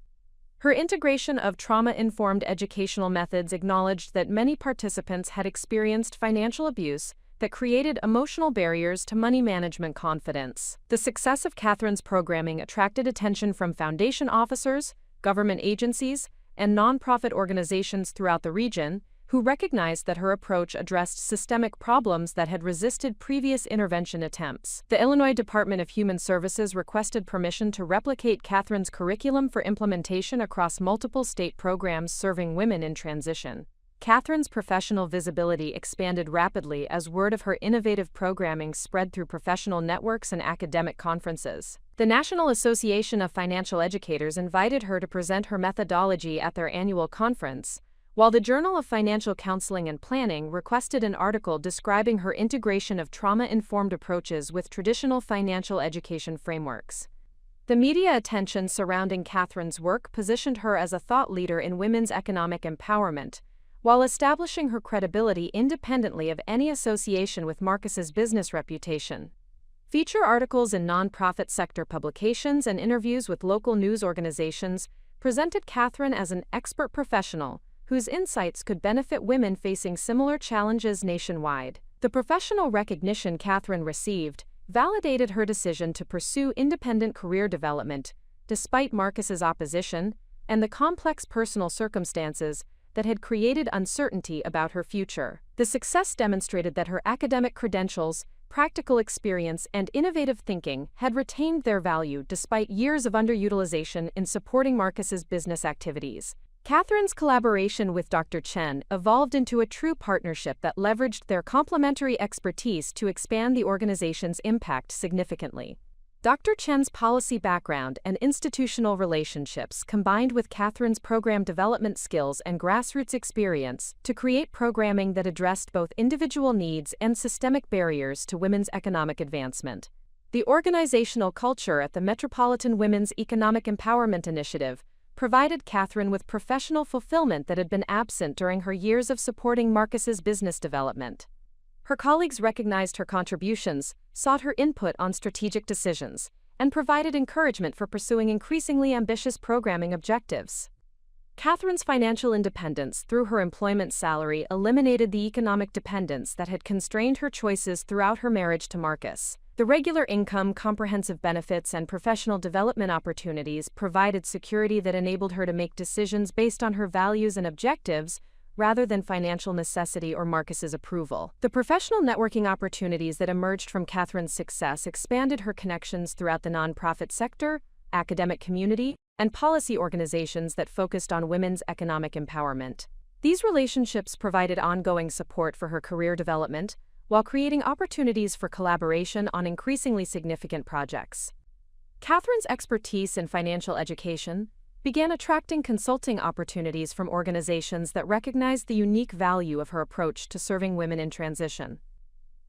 Her integration of trauma-informed educational methods acknowledged that many participants had experienced financial abuse that created emotional barriers to money management confidence. The success of Catherine's programming attracted attention from foundation officers, government agencies, and nonprofit organizations throughout the region, who recognized that her approach addressed systemic problems that had resisted previous intervention attempts. The Illinois Department of Human Services requested permission to replicate Catherine's curriculum for implementation across multiple state programs serving women in transition. Catherine's professional visibility expanded rapidly as word of her innovative programming spread through professional networks and academic conferences. The National Association of Financial Educators invited her to present her methodology at their annual conference, while the Journal of Financial Counseling and Planning requested an article describing her integration of trauma-informed approaches with traditional financial education frameworks. The media attention surrounding Catherine's work positioned her as a thought leader in women's economic empowerment, while establishing her credibility independently of any association with Marcus's business reputation. Feature articles in nonprofit sector publications and interviews with local news organizations presented Catherine as an expert professional whose insights could benefit women facing similar challenges nationwide. The professional recognition Catherine received validated her decision to pursue independent career development, despite Marcus's opposition and the complex personal circumstances that had created uncertainty about her future. The success demonstrated that her academic credentials, practical experience, and innovative thinking had retained their value despite years of underutilization in supporting Marcus's business activities. Catherine's collaboration with Dr. Chen evolved into a true partnership that leveraged their complementary expertise to expand the organization's impact significantly. Dr. Chen's policy background and institutional relationships combined with Catherine's program development skills and grassroots experience to create programming that addressed both individual needs and systemic barriers to women's economic advancement. The organizational culture at the Metropolitan Women's Economic Empowerment Initiative provided Catherine with professional fulfillment that had been absent during her years of supporting Marcus's business development. Her colleagues recognized her contributions, sought her input on strategic decisions, and provided encouragement for pursuing increasingly ambitious programming objectives. Catherine's financial independence through her employment salary eliminated the economic dependence that had constrained her choices throughout her marriage to Marcus. The regular income, comprehensive benefits, and professional development opportunities provided security that enabled her to make decisions based on her values and objectives, rather than financial necessity or Marcus's approval. The professional networking opportunities that emerged from Catherine's success expanded her connections throughout the nonprofit sector, academic community, and policy organizations that focused on women's economic empowerment. These relationships provided ongoing support for her career development, while creating opportunities for collaboration on increasingly significant projects. Catherine's expertise in financial education began attracting consulting opportunities from organizations that recognized the unique value of her approach to serving women in transition.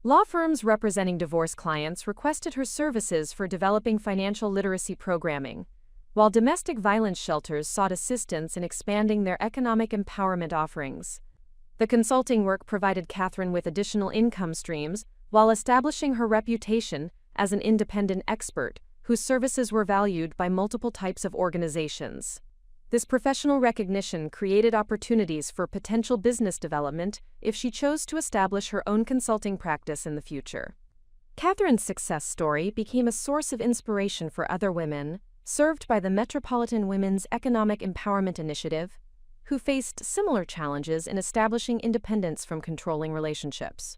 Law firms representing divorce clients requested her services for developing financial literacy programming, while domestic violence shelters sought assistance in expanding their economic empowerment offerings. The consulting work provided Catherine with additional income streams while establishing her reputation as an independent expert whose services were valued by multiple types of organizations. This professional recognition created opportunities for potential business development if she chose to establish her own consulting practice in the future. Catherine's success story became a source of inspiration for other women served by the Metropolitan Women's Economic Empowerment Initiative, who faced similar challenges in establishing independence from controlling relationships.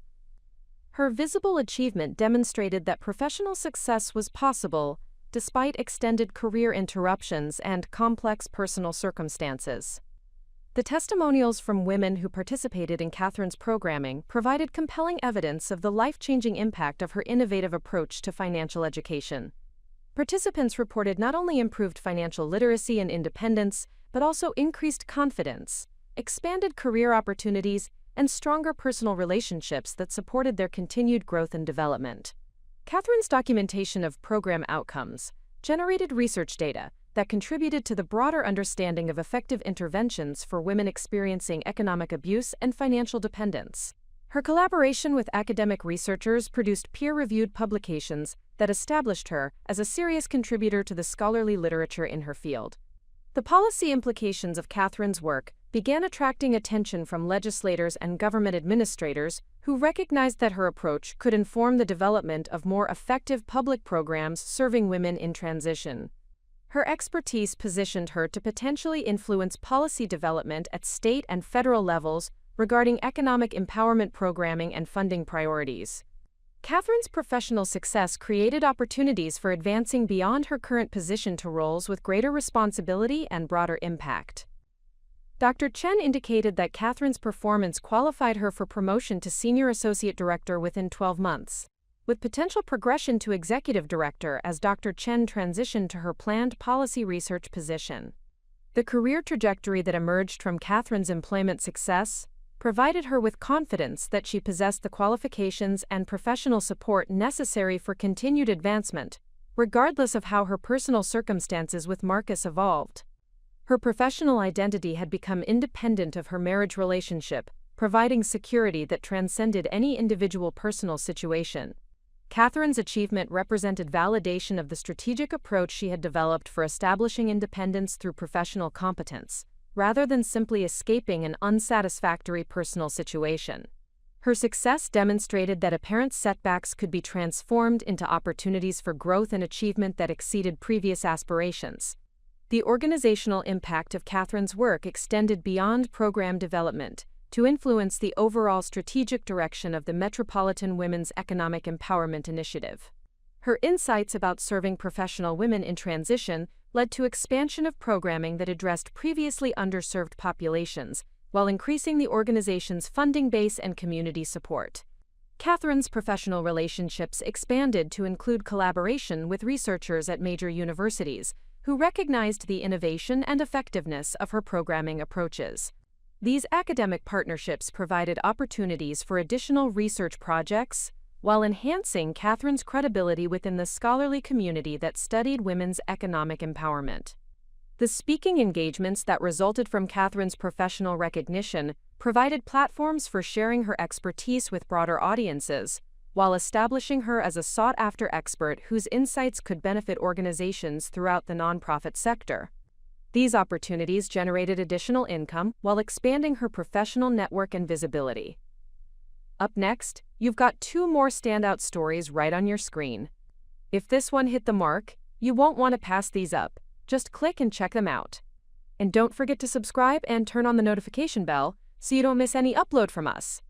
Her visible achievement demonstrated that professional success was possible despite extended career interruptions and complex personal circumstances. The testimonials from women who participated in Catherine's programming provided compelling evidence of the life-changing impact of her innovative approach to financial education. Participants reported not only improved financial literacy and independence, but also increased confidence, expanded career opportunities, and stronger personal relationships that supported their continued growth and development. Catherine's documentation of program outcomes generated research data that contributed to the broader understanding of effective interventions for women experiencing economic abuse and financial dependence. Her collaboration with academic researchers produced peer-reviewed publications that established her as a serious contributor to the scholarly literature in her field. The policy implications of Catherine's work began attracting attention from legislators and government administrators who recognized that her approach could inform the development of more effective public programs serving women in transition. Her expertise positioned her to potentially influence policy development at state and federal levels regarding economic empowerment programming and funding priorities. Catherine's professional success created opportunities for advancing beyond her current position to roles with greater responsibility and broader impact. Dr. Chen indicated that Catherine's performance qualified her for promotion to Senior Associate Director within 12 months, with potential progression to Executive Director as Dr. Chen transitioned to her planned policy research position. The career trajectory that emerged from Catherine's employment success provided her with confidence that she possessed the qualifications and professional support necessary for continued advancement, regardless of how her personal circumstances with Marcus evolved. Her professional identity had become independent of her marriage relationship, providing security that transcended any individual personal situation. Catherine's achievement represented validation of the strategic approach she had developed for establishing independence through professional competence, rather than simply escaping an unsatisfactory personal situation. Her success demonstrated that apparent setbacks could be transformed into opportunities for growth and achievement that exceeded previous aspirations. The organizational impact of Catherine's work extended beyond program development to influence the overall strategic direction of the Metropolitan Women's Economic Empowerment Initiative. Her insights about serving professional women in transition led to expansion of programming that addressed previously underserved populations, while increasing the organization's funding base and community support. Catherine's professional relationships expanded to include collaboration with researchers at major universities, who recognized the innovation and effectiveness of her programming approaches. These academic partnerships provided opportunities for additional research projects, while enhancing Catherine's credibility within the scholarly community that studied women's economic empowerment. The speaking engagements that resulted from Catherine's professional recognition provided platforms for sharing her expertise with broader audiences, while establishing her as a sought-after expert whose insights could benefit organizations throughout the nonprofit sector. These opportunities generated additional income while expanding her professional network and visibility. Up next, you've got two more standout stories right on your screen. If this one hit the mark, you won't want to pass these up. Just click and check them out. And don't forget to subscribe and turn on the notification bell so you don't miss any upload from us.